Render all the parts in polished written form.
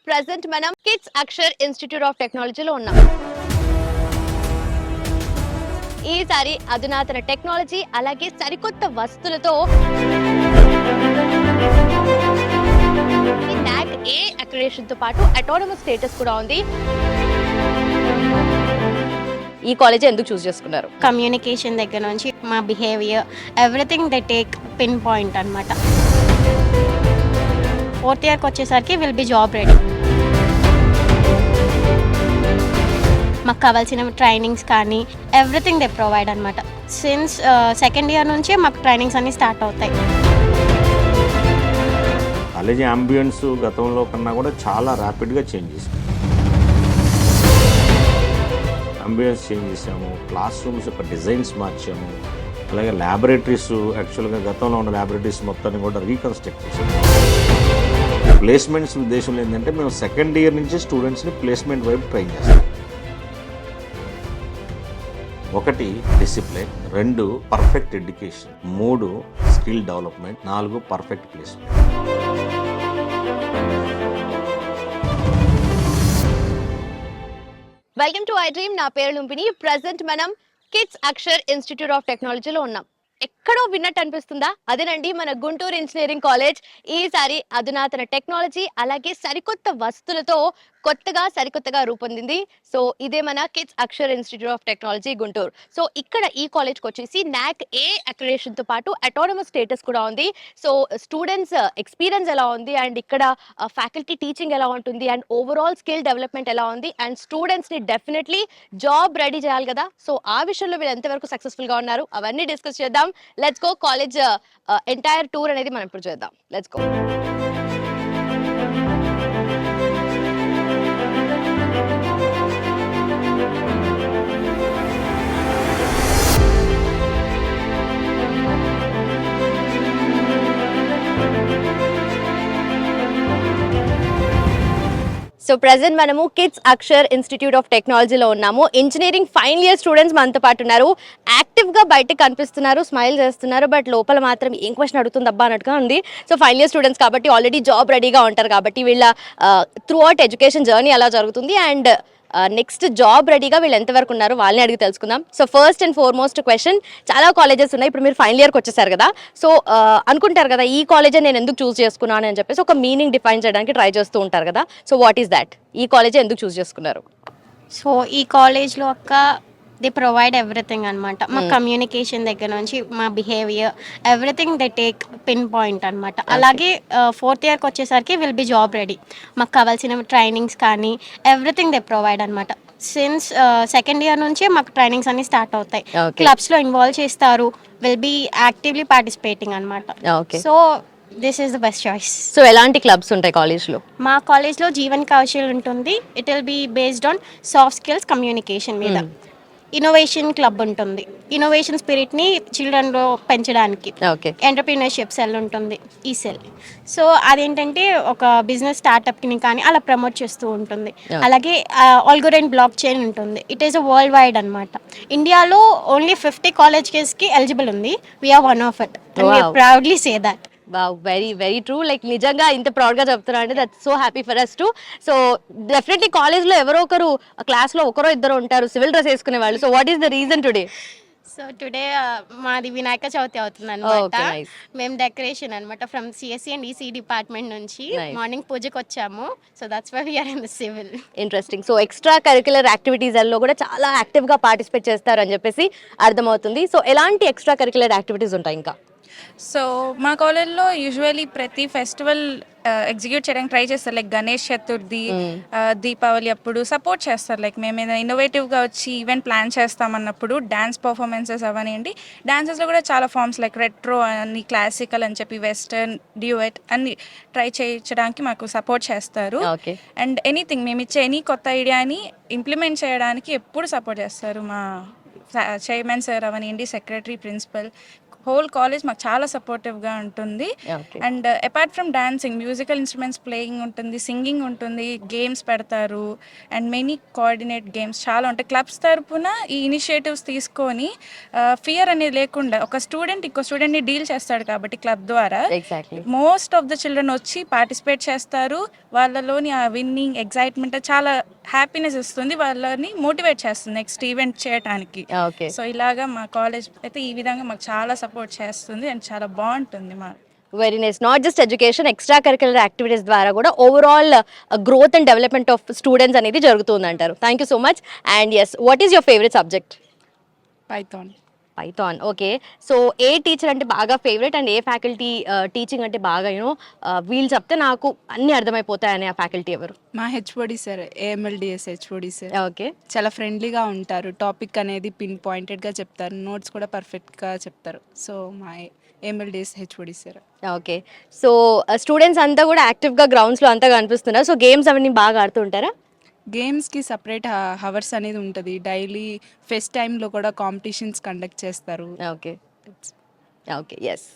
Present మనం kids Akshar institute of టెక్నాలజీలో ఉన్నాం. ఈసారి అధునాతన టెక్నాలజీ అలాగే సరికొత్త వస్తువులతో NAAC A అక్రిడిటేషన్ తో పాటు అటానమస్ స్టేటస్ కూడా ఉంది. ఈ కాలేజ్ ఎందుకు చూస్ చేసుకున్నారు? కమ్యూనికేషన్ దగ్గర నుంచి మా behaviour everything they take pin point అనమాట. 4th ఇయర్కి వచ్చేసరికి విల్ బి జాబ్ రెడీ. మాకు కావాల్సిన ట్రైనింగ్స్ కానీ ఎవ్రీథింగ్ దే ప్రొవైడ్ అనమాట. సిన్స్ 2nd ఇయర్ నుంచే మాకు ట్రైనింగ్స్ అన్నీ స్టార్ట్ అవుతాయి. కాలేజీ అంబియన్స్ గతంలో కన్నా కూడా చాలా ర్యాపిడ్గా చేంజ్ చేసాము. అంబియన్స్ చేంజ్ చేసాము, క్లాస్ రూమ్స్ యొక్క డిజైన్స్ మార్చాము, అలాగే ల్యాబొరేటరీస్ యాక్చువల్గా గతంలో ఉన్న ల్యాబొరేటరీస్ మొత్తాన్ని కూడా రీకన్స్ట్రక్ట్ చేసాము. ప్లేస్మెంట్స్ ఉద్దేశంలో ఏంటంటే మేము 2nd ఇయర్ నుంచి స్టూడెంట్స్ని ప్లేస్మెంట్ వైపు ట్రైన్ చేస్తాం. 1 discipline, 2 perfect education, 3 skill development, 4 perfect placement. Welcome to I dream. నా పేరు లుంపిని. ప్రెజెంట్ మనం కిడ్స్ అక్షర్ ఇన్స్టిట్యూట్ ఆఫ్ టెక్నాలజీలో ఉన్నాం. ఎక్కడో విన్నట్టు అనిపిస్తుందా? అదేనండి మన గుంటూరు ఇంజనీరింగ్ కాలేజ్. ఈసారి అధునాతన టెక్నాలజీ అలాగే సరికొత్త వస్తువులతో సరికొత్తగా రూపొందింది. సో ఇదే మన KITS Akshar institute of technology Guntur. So ఇక్కడ ఈ కాలేజ్కి వచ్చేసి NAAC A అక్రిడిటేషన్ తో పాటు అటానమస్ స్టేటస్ కూడా ఉంది. సో స్టూడెంట్స్ ఎక్స్పీరియన్స్ ఎలా ఉంది అండ్ ఇక్కడ ఫ్యాకల్టీ టీచింగ్ ఎలా ఉంటుంది అండ్ ఓవరాల్ స్కిల్ డెవలప్మెంట్ ఎలా ఉంది అండ్ స్టూడెంట్స్ ని డెఫినెట్లీ జాబ్ రెడీ చేయాలి కదా. సో ఆ విషయంలో వీళ్ళు ఎంతవరకు సక్సెస్ఫుల్ గా ఉన్నారు అవన్నీ డిస్కస్ చేద్దాం. Let's go. College entire tour అనేది మనం ఇప్పుడు చేద్దాం. Let's go. సో ప్రెజెంట్ మనము కిడ్స్ అక్షర్ ఇన్స్టిట్యూట్ ఆఫ్ టెక్నాలజీలో ఉన్నాము. ఇంజనీరింగ్ ఫైనల్ ఇయర్ స్టూడెంట్స్ మనతో పాటు ఉన్నారు. యాక్టివ్గా బయటకు కనిపిస్తున్నారు, స్మైల్ చేస్తున్నారు, బట్ లోపల మాత్రం ఏం క్వశ్చన్ అడుగుతుంది అబ్బా అన్నట్టుగా ఉంది. సో ఫైనల్ ఇయర్ స్టూడెంట్స్ కాబట్టి ఆల్రెడీ జాబ్ రెడీగా ఉంటారు కాబట్టి వీళ్ళ త్రూ అవుట్ ఎడ్యుకేషన్ జర్నీ ఎలా జరుగుతుంది అండ్ నెక్స్ట్ జాబ్ రెడీగా వీళ్ళు ఎంతవరకు ఉన్నారు వాళ్ళని అడిగి తెలుసుకుందాం. So first and foremost question, చాలా కాలేజెస్ ఉన్నాయి. ఇప్పుడు మీరు ఫైనల్ ఇయర్కి వచ్చేసారు కదా, సో అనుకుంటారు కదా ఈ కాలేజే నేను ఎందుకు చూస్ చేసుకున్నాను అని చెప్పేసి ఒక మీనింగ్ డిఫైన్ చేయడానికి ట్రై చేస్తూ ఉంటారు కదా. So what is that? ఈ కాలేజే ఎందుకు చూస్ చేసుకున్నారు? సో ఈ కాలేజ్లో దే ప్రొవైడ్ ఎవ్రీథింగ్ అనమాట. మా కమ్యూనికేషన్ దగ్గర నుంచి మా behaviour everything they take pin point అనమాట. అలాగే 4th ఇయర్కి వచ్చేసరికి విల్ బి జాబ్ రెడీ. మాకు కావాల్సిన ట్రైనింగ్స్ కానీ ఎవ్రీథింగ్ దే ప్రొవైడ్ అనమాట. సిన్స్ 2nd ఇయర్ నుంచే మాకు ట్రైనింగ్స్ అన్ని స్టార్ట్ అవుతాయి. క్లబ్స్లో ఇన్వాల్వ్ చేస్తారు, విల్ బి యాక్టివ్లీ పార్టిసిపేటింగ్ అనమాట. So this is the best choice. So ఎలాంటి క్లబ్స్ ఉంటాయి కాలేజ్లో? మా కాలేజ్లో జీవన్ కౌశల్ ఉంటుంది. It will be based on soft skills communication మీద. ఇన్నోవేషన్ క్లబ్ ఉంటుంది, ఇన్నోవేషన్ స్పిరిట్ని చిల్డ్రన్లో పెంచడానికి. ఎంటర్ప్రీనర్షిప్ సెల్ ఉంటుంది, ఈ సెల్. సో అదేంటంటే ఒక బిజినెస్ స్టార్టప్ని కానీ అలా ప్రమోట్ చేస్తూ ఉంటుంది. అలాగే ఆల్గోరైన్ బ్లాక్ చైన్ ఉంటుంది. It is a world wide అనమాట. ఇండియాలో ఓన్లీ 50 కాలేజెస్కి ఎలిజిబుల్ ఉంది. We're one of it and we're proudly say that. Wow, very very true. Like నిజంగా ఇంత ప్రౌడ్గా చెప్తున్నా అంటే that's so happy for us too. So definitely కాలేజ్లో ఎవరో ఒకరు క్లాస్లో ఒకరో ఇద్దరు ఉంటారు సివిల్ డ్రెస్ వేసుకునే వాళ్ళు. So what is the reason today? So today మాది వినాయక చవితి అవుతుంది అనమాట. మేము డెకరేషన్ అనమాట from CSC and EC department నుంచి మార్నింగ్ పూజకి వచ్చాము. So that's why we're in the civil. Interesting. So extra curricular యాక్టివిటీస్లో కూడా చాలా యాక్టివ్గా పార్టిసిపేట్ చేస్తారు అని చెప్పేసి అర్థమవుతుంది. సో ఎలాంటి ఎక్స్ట్రా కరిక్యులర్ యాక్టివిటీస్ ఉంటాయి ఇంకా? సో మా కాలేజ్లో యూజువలీ ప్రతి ఫెస్టివల్ ఎగ్జిక్యూట్ చేయడానికి ట్రై చేస్తారు. లైక్ గణేష్ చతుర్థి, దీపావళి అప్పుడు సపోర్ట్ చేస్తారు. లైక్ మేము ఏదైనా ఇన్నోవేటివ్గా వచ్చి ఈవెంట్ ప్లాన్ చేస్తామన్నప్పుడు డ్యాన్స్ పర్ఫార్మెన్సెస్ అవనండి. డాన్సెస్లో కూడా చాలా ఫామ్స్ లైక్ రెట్రో అని, క్లాసికల్ అని చెప్పి, వెస్టర్న్, డ్యూయెట్ అన్ని ట్రై చేయించడానికి మాకు సపోర్ట్ చేస్తారు. అండ్ ఎనీథింగ్ మేము ఇచ్చే ఎనీ కొత్త ఐడియాని ఇంప్లిమెంట్ చేయడానికి ఎప్పుడు సపోర్ట్ చేస్తారు. మా చైర్మన్ సార్ అవనండి, సెక్రటరీ, ప్రిన్సిపల్, హోల్ కాలేజ్ మాకు చాలా సపోర్టివ్గా ఉంటుంది. Okay. And apart from dancing, musical instruments playing ఉంటుంది, సింగింగ్ ఉంటుంది, గేమ్స్ పెడతారు అండ్ మెనీ కోఆర్డినేట్ గేమ్స్ చాలా ఉంటాయి. క్లబ్స్ తరపున ఈ ఇనిషియేటివ్స్ తీసుకొని ఫియర్ అనేది లేకుండా ఒక స్టూడెంట్ ఇంకో స్టూడెంట్ని డీల్ చేస్తాడు కాబట్టి క్లబ్ ద్వారా exactly. Most of the children వచ్చి పార్టిసిపేట్ చేస్తారు. వాళ్ళలోని ఆ విన్నింగ్ ఎగ్జైట్మెంట్ చాలా హ్యాపీనెస్ ఇస్తుంది, వాళ్ళని మోటివేట్ చేస్తుంది నెక్స్ట్ ఈవెంట్ చేయడానికి. ఓకే. సో ఇలాగా మా కాలేజ్ అయితే ఈ విధంగా మాకు చాలా సపోర్ట్ చేస్తుంది అండ్ చాలా బాగుంటుంది మా. Very nice. Not just education, extra curricular activities ద్వారా కూడా overall growth and development of students అనేది జరుగుతుంది అంటారు. Thank you so much. And yes, what is your favourite subject? Python. Python. Okay. So ఏ టీచర్ అంటే బాగా ఫేవరెట్ అండ్ ఏ faculty teaching అంటే బాగా వీళ్ళు చెప్తే నాకు అన్ని అర్థమైపోతాయని ఆ ఫ్యాకల్టీ ఎవరు? మా HOD sir, AMLDS HOD sir. Okay. చాలా ఫ్రెండ్లీగా ఉంటారు, టాపిక్ అనేది పిన్ పాయింటెడ్గా చెప్తారు, నోట్స్ కూడా పర్ఫెక్ట్గా చెప్తారు. సో మా AMLDS HOD sir. Okay. So students అంతా కూడా యాక్టివ్గా గ్రౌండ్స్లో అంతా కనిపిస్తున్నారు. సో గేమ్స్ అవన్నీ బాగా ఆడుతుంటారా? గేమ్స్కి సపరేట్ హవర్స్ అనేది ఉంటుంది. డైలీ ఫెస్ట్ టైంలో కూడా కాంపిటీషన్స్ కండక్ట్ చేస్తారు. ఓకే. ఓకే. ఎస్.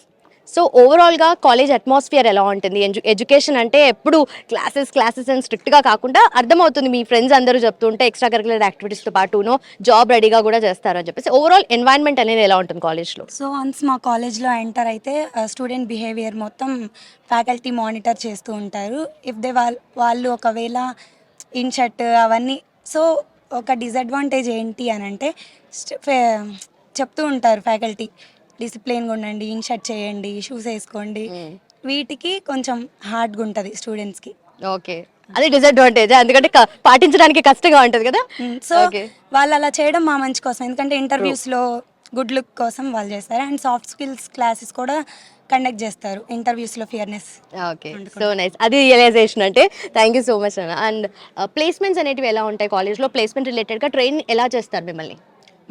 సో ఓవరాల్గా కాలేజ్ అట్మాస్ఫియర్ ఎలా ఉంటుంది? ఎడ్యుకేషన్ అంటే ఎప్పుడు క్లాసెస్ అని స్ట్రిక్ట్గా కాకుండా అర్థమవుతుంది, మీ ఫ్రెండ్స్ అందరూ చెప్తుంటే ఎక్స్ట్రా కరికులర్ యాక్టివిటీస్తో పాటునో జాబ్ రెడీగా కూడా చేస్తారని చెప్పేసి ఓవరాల్ ఎన్వైరన్మెంట్ అనేది ఎలా ఉంటుంది కాలేజ్లో? సో వన్స్ మా కాలేజ్లో ఎంటర్ అయితే స్టూడెంట్ బిహేవియర్ మొత్తం ఫ్యాకల్టీ మానిటర్ చేస్తూ ఉంటారు. ఇఫ్ దే వాళ్ళు ఒకవేళ ఇన్ షర్ట్ అవన్నీ, సో ఒక డిసడ్వాంటేజ్ ఏంటి అని అంటే చెప్తూ ఉంటారు ఫ్యాకల్టీ, డిసిప్లిన్గా ఉండండి, ఇన్ షర్ట్ చేయండి, షూస్ వేసుకోండి. వీటికి కొంచెం హార్డ్గా ఉంటుంది స్టూడెంట్స్కి. ఓకే. అది డిసడ్వాంటేజ్, ఎందుకంటే పాటించడానికి కష్టంగా ఉంటుంది కదా. సో వాళ్ళు అలా చేయడం మా మంచి కోసం, ఎందుకంటే ఇంటర్వ్యూస్లో గుడ్ లుక్ కోసం వాళ్ళు చేస్తారు. అండ్ సాఫ్ట్ స్కిల్స్ క్లాసెస్ కూడా కండక్ట్ చేస్తారు ఇంటర్వ్యూస్లో, ఫియర్నెస్. ఓకే. సో నైస్, అది రియలైజేషన్ అంటే. థ్యాంక్ యూ సో మచ్ అన్న. అండ్ ప్లేస్మెంట్స్ అనేటివి ఎలా ఉంటాయి కాలేజ్లో? ప్లేస్మెంట్ రిలేటెడ్గా ట్రైన్ ఎలా చేస్తారు మిమ్మల్ని?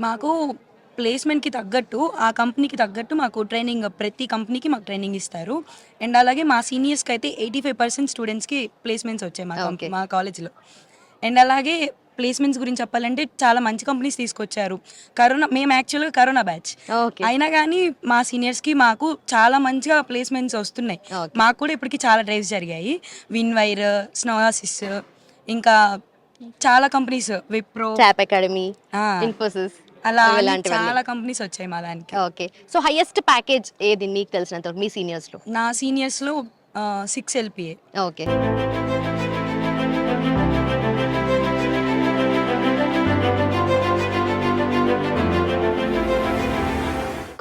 మాకు ప్లేస్మెంట్కి తగ్గట్టు, ఆ కంపెనీకి తగ్గట్టు మాకు ట్రైనింగ్, ప్రతి కంపెనీకి మాకు ట్రైనింగ్ ఇస్తారు. అండ్ అలాగే మా సీనియర్స్కి అయితే 85% స్టూడెంట్స్కి ప్లేస్మెంట్స్ వచ్చాయి మా కాలేజ్లో. అండ్ అలాగే ప్లేస్మెంట్స్ గురించి చెప్పాలంటే చాలా మంచి కంపెనీస్ తీసుకొచ్చారు. మేము యాక్చువల్గా కరోనా బ్యాచ్ అయినా కానీ మా సీనియర్స్కి మాకు చాలా మంచిగా ప్లేస్మెంట్స్ వస్తున్నాయి. మాకు కూడా ఇప్పటికి చాలా డ్రైవ్స్ జరిగాయి. విన్వైర్, స్నోయాసిస్, ఇంకా చాలా కంపెనీస్, విప్రో, చాప్ అకాడమీ, ఇన్ఫోసిస్, అలా చాలా కంపెనీస్ వచ్చాయి మా దానికి. ఓకే. సో హైయెస్ట్ ప్యాకేజ్ ఏది మీకు తెలిసినంత మీ సీనియర్స్లో? నా సీనియర్స్లో 6 LPA. Okay.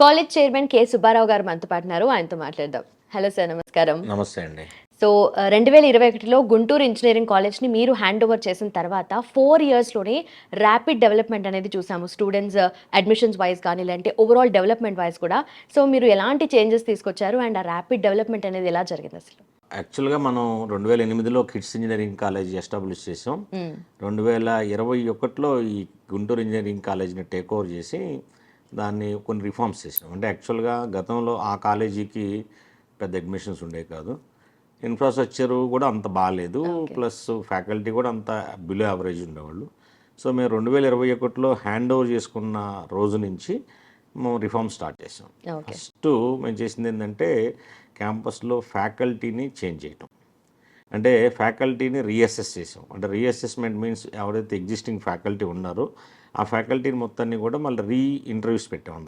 College chairman K Subbarao గారు మనతో పాటున్నారు, ఆయనతో మాట్లాడదాం. హలో సార్, నమస్కారం. నమస్తే అండి. సో 2021లో గుంటూరు ఇంజనీరింగ్ కాలేజ్ని మీరు హ్యాండ్ ఓవర్ చేసిన తర్వాత 4 ఇయర్స్లోనే ర్యాపిడ్ డెవలప్మెంట్ అనేది చూసాము, స్టూడెంట్స్ అడ్మిషన్స్ వైజ్ కానీ లేదంటే ఓవరాల్ డెవలప్మెంట్ వైజ్ కూడా. సో మీరు ఎలాంటి చేంజెస్ తీసుకొచ్చారు అండ్ ఆ ర్యాపిడ్ డెవలప్మెంట్ అనేది ఎలా జరిగింది అసలు? యాక్చువల్గా మనం 2008లో కిడ్స్ ఇంజనీరింగ్ కాలేజ్ ఎస్టాబ్లిష్ చేసాం. 2021లో ఈ గుంటూరు ఇంజనీరింగ్ కాలేజ్ని టేక్ ఓవర్ చేసి దాన్ని కొన్ని రిఫార్మ్స్ చేసినాం. అంటే యాక్చువల్గా గతంలో ఆ కాలేజీకి పెద్ద అడ్మిషన్స్ ఉండేవి కాదు, ఇన్ఫ్రాస్ట్రక్చర్ కూడా అంత బాగాలేదు, ప్లస్ ఫ్యాకల్టీ కూడా అంత బిలో యావరేజ్ ఉండేవాళ్ళు. సో మేము 2021లో హ్యాండ్ ఓవర్ చేసుకున్న రోజు నుంచి మేము రిఫార్మ్ స్టార్ట్ చేసాం. ఫస్ట్ మేము చేసింది ఏంటంటే క్యాంపస్లో ఫ్యాకల్టీని చేంజ్ చేయటం. అంటే ఫ్యాకల్టీని రీఅసెస్ చేసాం. అంటే రీఅసెస్మెంట్ మీన్స్ ఎవరైతే ఎగ్జిస్టింగ్ ఫ్యాకల్టీ ఉన్నారో ఆ ఫ్యాకల్టీని మొత్తాన్ని కూడా మళ్ళీ ఇంటర్వ్యూస్ పెట్టాం.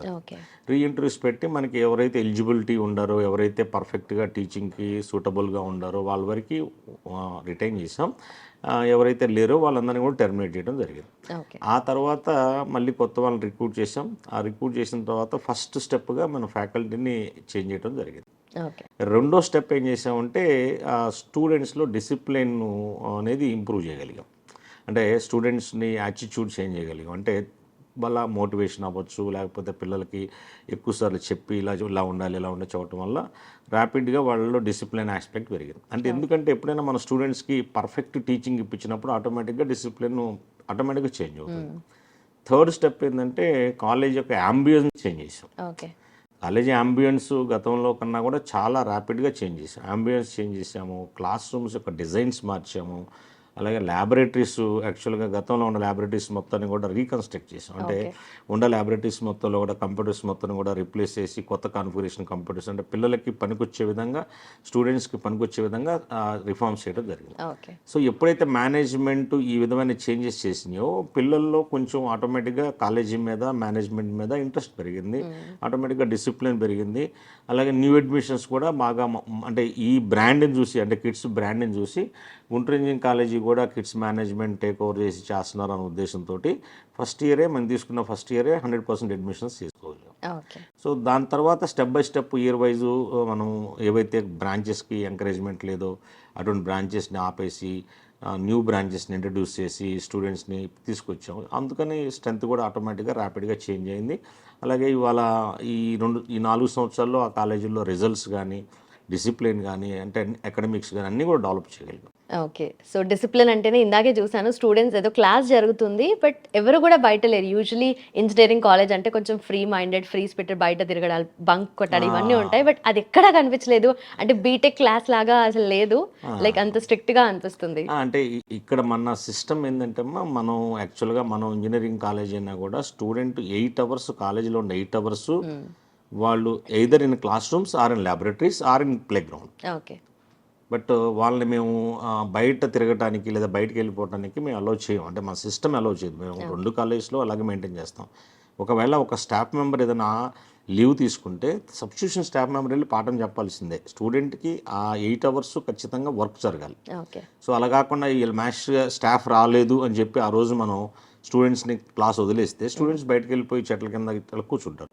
ఇంటర్వ్యూస్ పెట్టి మనకి ఎవరైతే ఎలిజిబిలిటీ ఉండారో, ఎవరైతే పర్ఫెక్ట్గా టీచింగ్కి సూటబుల్గా ఉండారో వాళ్ళ వరకు రిటైన్ చేసాం. ఎవరైతే లేరో వాళ్ళందరినీ కూడా టెర్మినేట్ చేయడం జరిగింది. ఆ తర్వాత మళ్ళీ కొత్త వాళ్ళని రిక్రూట్ చేసాం. ఆ రిక్రూట్ చేసిన తర్వాత ఫస్ట్ స్టెప్గా మనం ఫ్యాకల్టీని చేంజ్ చేయడం జరిగింది. రెండో స్టెప్ ఏం చేసామంటే స్టూడెంట్స్లో డిసిప్లిన్ అనేది ఇంప్రూవ్ చేయగలిగాం. అంటే స్టూడెంట్స్ని యాటిట్యూడ్ చేంజ్ చేయగలిగాం. అంటే వాళ్ళ మోటివేషన్ అవ్వచ్చు, లేకపోతే పిల్లలకి ఎక్కువసార్లు చెప్పి ఇలా ఉండాలి చెప్పడం వల్ల ర్యాపిడ్గా వాళ్ళలో డిసిప్లిన్ ఆస్పెక్ట్ పెరిగింది. అంటే ఎందుకంటే ఎప్పుడైనా మన స్టూడెంట్స్కి పర్ఫెక్ట్ టీచింగ్ ఇప్పించినప్పుడు ఆటోమేటిక్గా డిసిప్లిన్ ఆటోమేటిక్గా చేంజ్ అవుతుంది. థర్డ్ స్టెప్ ఏంటంటే కాలేజ్ యొక్క అంబియన్స్ చేంజ్ చేసాం. కాలేజీ అంబియన్స్ గతంలో కన్నా కూడా చాలా ర్యాపిడ్గా చేంజ్ చేసాం. అంబియన్స్ చేంజ్ చేసాము, క్లాస్ రూమ్స్ యొక్క డిజైన్స్ మార్చాము, అలాగే ల్యాబొరేటరీస్ యాక్చువల్గా గతంలో ఉన్న ల్యాబొరేటరీస్ మొత్తాన్ని కూడా రీకన్స్ట్రక్ట్ చేసాం. అంటే ఉన్న ల్యాబొరేటరీస్ మొత్తంలో కూడా కంప్యూటర్స్ మొత్తాన్ని కూడా రిప్లేస్ చేసి కొత్త కాన్ఫిగరేషన్ కంప్యూటర్స్ అంటే పిల్లలకి పనికొచ్చే విధంగా స్టూడెంట్స్కి పనికొచ్చే విధంగా రిఫార్మ్స్ చేయడం జరిగింది. ఓకే. సో ఎప్పుడైతే మేనేజ్మెంట్ ఈ విధమైన చేంజెస్ చేసినాయో పిల్లల్లో కొంచెం ఆటోమేటిక్గా కాలేజీ మీద మేనేజ్మెంట్ మీద ఇంట్రెస్ట్ పెరిగింది, ఆటోమేటిక్గా డిసిప్లిన్ పెరిగింది. అలాగే న్యూ అడ్మిషన్స్ కూడా బాగా అంటే ఈ బ్రాండ్ని చూసి అంటే కిడ్స్ బ్రాండ్ని చూసి గుంటూరు ఇంజనీరింగ్ కాలేజీ కూడా కిడ్స్ మేనేజ్మెంట్ టేక్ ఓవర్ చేసి చేస్తున్నారు అనే ఉద్దేశంతో ఫస్ట్ ఇయరే మనం తీసుకున్న ఫస్ట్ ఇయరే 100% అడ్మిషన్స్ తీసుకోగలిగాం. ఓకే. సో దాని తర్వాత step by step year wise మనం ఏవైతే బ్రాంచెస్కి ఎంకరేజ్మెంట్ లేదో అటువంటి బ్రాంచెస్ని ఆపేసి న్యూ బ్రాంచెస్ని ఇంట్రడ్యూస్ చేసి స్టూడెంట్స్ని తీసుకొచ్చాం. అందుకని స్ట్రెంత్ కూడా ఆటోమేటిక్గా ర్యాపిడ్గా చేంజ్ అయింది. అలాగే ఇవాళ ఈ 4 సంవత్సరాల్లో ఆ కాలేజీల్లో రిజల్ట్స్ కానీ డిసిప్లిన్ కానీ అంటే అకాడమిక్స్ కానీ అన్నీ కూడా డెవలప్ చేయగలిగాం. ఓకే. సో డిసిప్లిన్ అంటేనే ఇందాకే చూసాను స్టూడెంట్స్ ఏదో క్లాస్ జరుగుతుంది బట్ ఎవరు కూడా బయట లేరు. యూజువలీ ఇంజనీరింగ్ కాలేజ్ అంటే కొంచెం ఫ్రీ మైండెడ్ ఫ్రీ స్పిరిటెడ్ బయట తిరగడాలు బంక్ కొట్టాలి ఇవన్నీ ఉంటాయి బట్ అది ఎక్కడా కనిపించలేదు. అంటే బీటెక్ క్లాస్ లాగా అసలు లేదు, లైక్ అంత స్ట్రిక్ట్ గా అనిపిస్తుంది. అంటే ఇక్కడ మన సిస్టమ్ ఏంటంటే మనం యాక్చువల్గా మనం ఇంజనీరింగ్ కాలేజ్ అయినా కూడా స్టూడెంట్ 8 అవర్స్ కాలేజీలో ఉండే 8 అవర్స్ వాళ్ళు either in classrooms or in laboratories or in playground. Okay. But వాళ్ళని మేము బయట తిరగటానికి లేదా బయటకు వెళ్ళిపోవడానికి మేము అలౌ చేయం. అంటే మా సిస్టమ్ అలౌ చేయదు. మేము 2 కాలేజ్లో అలాగే మెయింటైన్ చేస్తాం. ఒకవేళ ఒక స్టాఫ్ మెంబర్ ఏదైనా లీవ్ తీసుకుంటే సబ్స్టిట్యూషన్ స్టాఫ్ మెంబర్ వెళ్ళి పాఠం చెప్పాల్సిందే. స్టూడెంట్కి ఆ 8 అవర్స్ ఖచ్చితంగా వర్క్ జరగాలి. ఓకే. సో అలా కాకుండా వీళ్ళు మ్యాథ్స్ స్టాఫ్ రాలేదు అని చెప్పి ఆ రోజు మనం స్టూడెంట్స్ని క్లాస్ వదిలేస్తే స్టూడెంట్స్ బయటకు వెళ్ళిపోయి చెట్ల కింద ఇట్లా కూర్చుంటారు.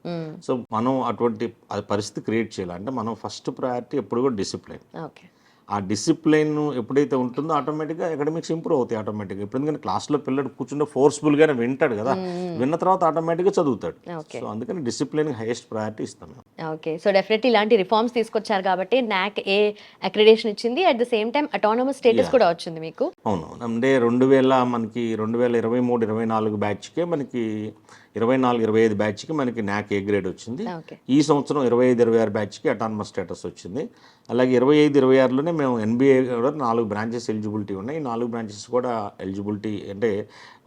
సో మనం అటువంటి పరిస్థితి క్రియేట్ చేయాలి. అంటే మనం ఫస్ట్ ప్రయారిటీ ఎప్పుడు కూడా డిసిప్లిన్. ఓకే. ఆ డిసిప్లైన్ ఎప్పుడైతే ఉంటుందో ఆటోమేటిక్గా అకాడమిక్స్ ఇంప్రూవ్ అవుతాయి ఆటోమేటిక్గా. ఇప్పుడు ఎందుకంటే క్లాస్లో పిల్లడు కూర్చుంటే ఫోర్స్ఫుల్గానే వింటాడు కదా, విన్న తర్వాత ఆటోమేటిక్గా చదువుతాడు. సో అందుకని డిసిప్లిన్ హైయెస్ట్ ప్రయారిటీ ఇస్తాం. ఓకే. సో డెఫినెట్లీ ఇలాంటి రిఫార్మ్స్ తీసుకొచ్చారు కాబట్టి నాక్ ఏ అక్రిడేషన్ ఇచ్చింది, at the same time autonomous status కూడా వచ్చింది మీకు. అవును. అంటే 2023-24 బ్యాచ్కే మనకి 24-25 బ్యాచ్కి మనకి నాక్ ఏ గ్రేడ్ వచ్చింది. ఈ సంవత్సరం 25-26 బ్యాచ్కి అటానమస్ స్టేటస్ వచ్చింది. అలాగే 25-26లోనే మేము NBA కూడా 4 బ్రాంచెస్ ఎలిజిబిలిటీ ఉన్నాయి. ఈ 4 బ్రాంచెస్ కూడా ఎలిజిబిలిటీ అంటే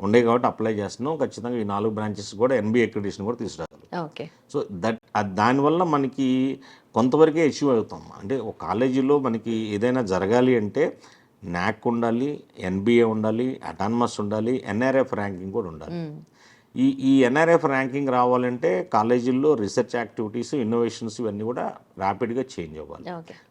ఉండే కాబట్టి అప్లై చేస్తున్నాం. ఖచ్చితంగా ఈ 4 బ్రాంచెస్ కూడా NBA అక్రిడిటేషన్ కూడా తీసుకురావాలి. ఓకే. సో దానివల్ల మనకి కొంతవరకే అచీవ్ అవుతాం. అంటే ఒక కాలేజీలో మనకి ఏదైనా జరగాలి అంటే నాక్ ఉండాలి, NBA ఉండాలి, అటానమస్ ఉండాలి, NRF ర్యాంకింగ్ కూడా ఉండాలి. ఈ NRF ర్యాంకింగ్ రావాలంటే కాలేజీల్లో రీసెర్చ్ యాక్టివిటీస్ ఇన్నోవేషన్స్ ఇవన్నీ కూడా ర్యాపిడ్గా చేంజ్ అవ్వాలి.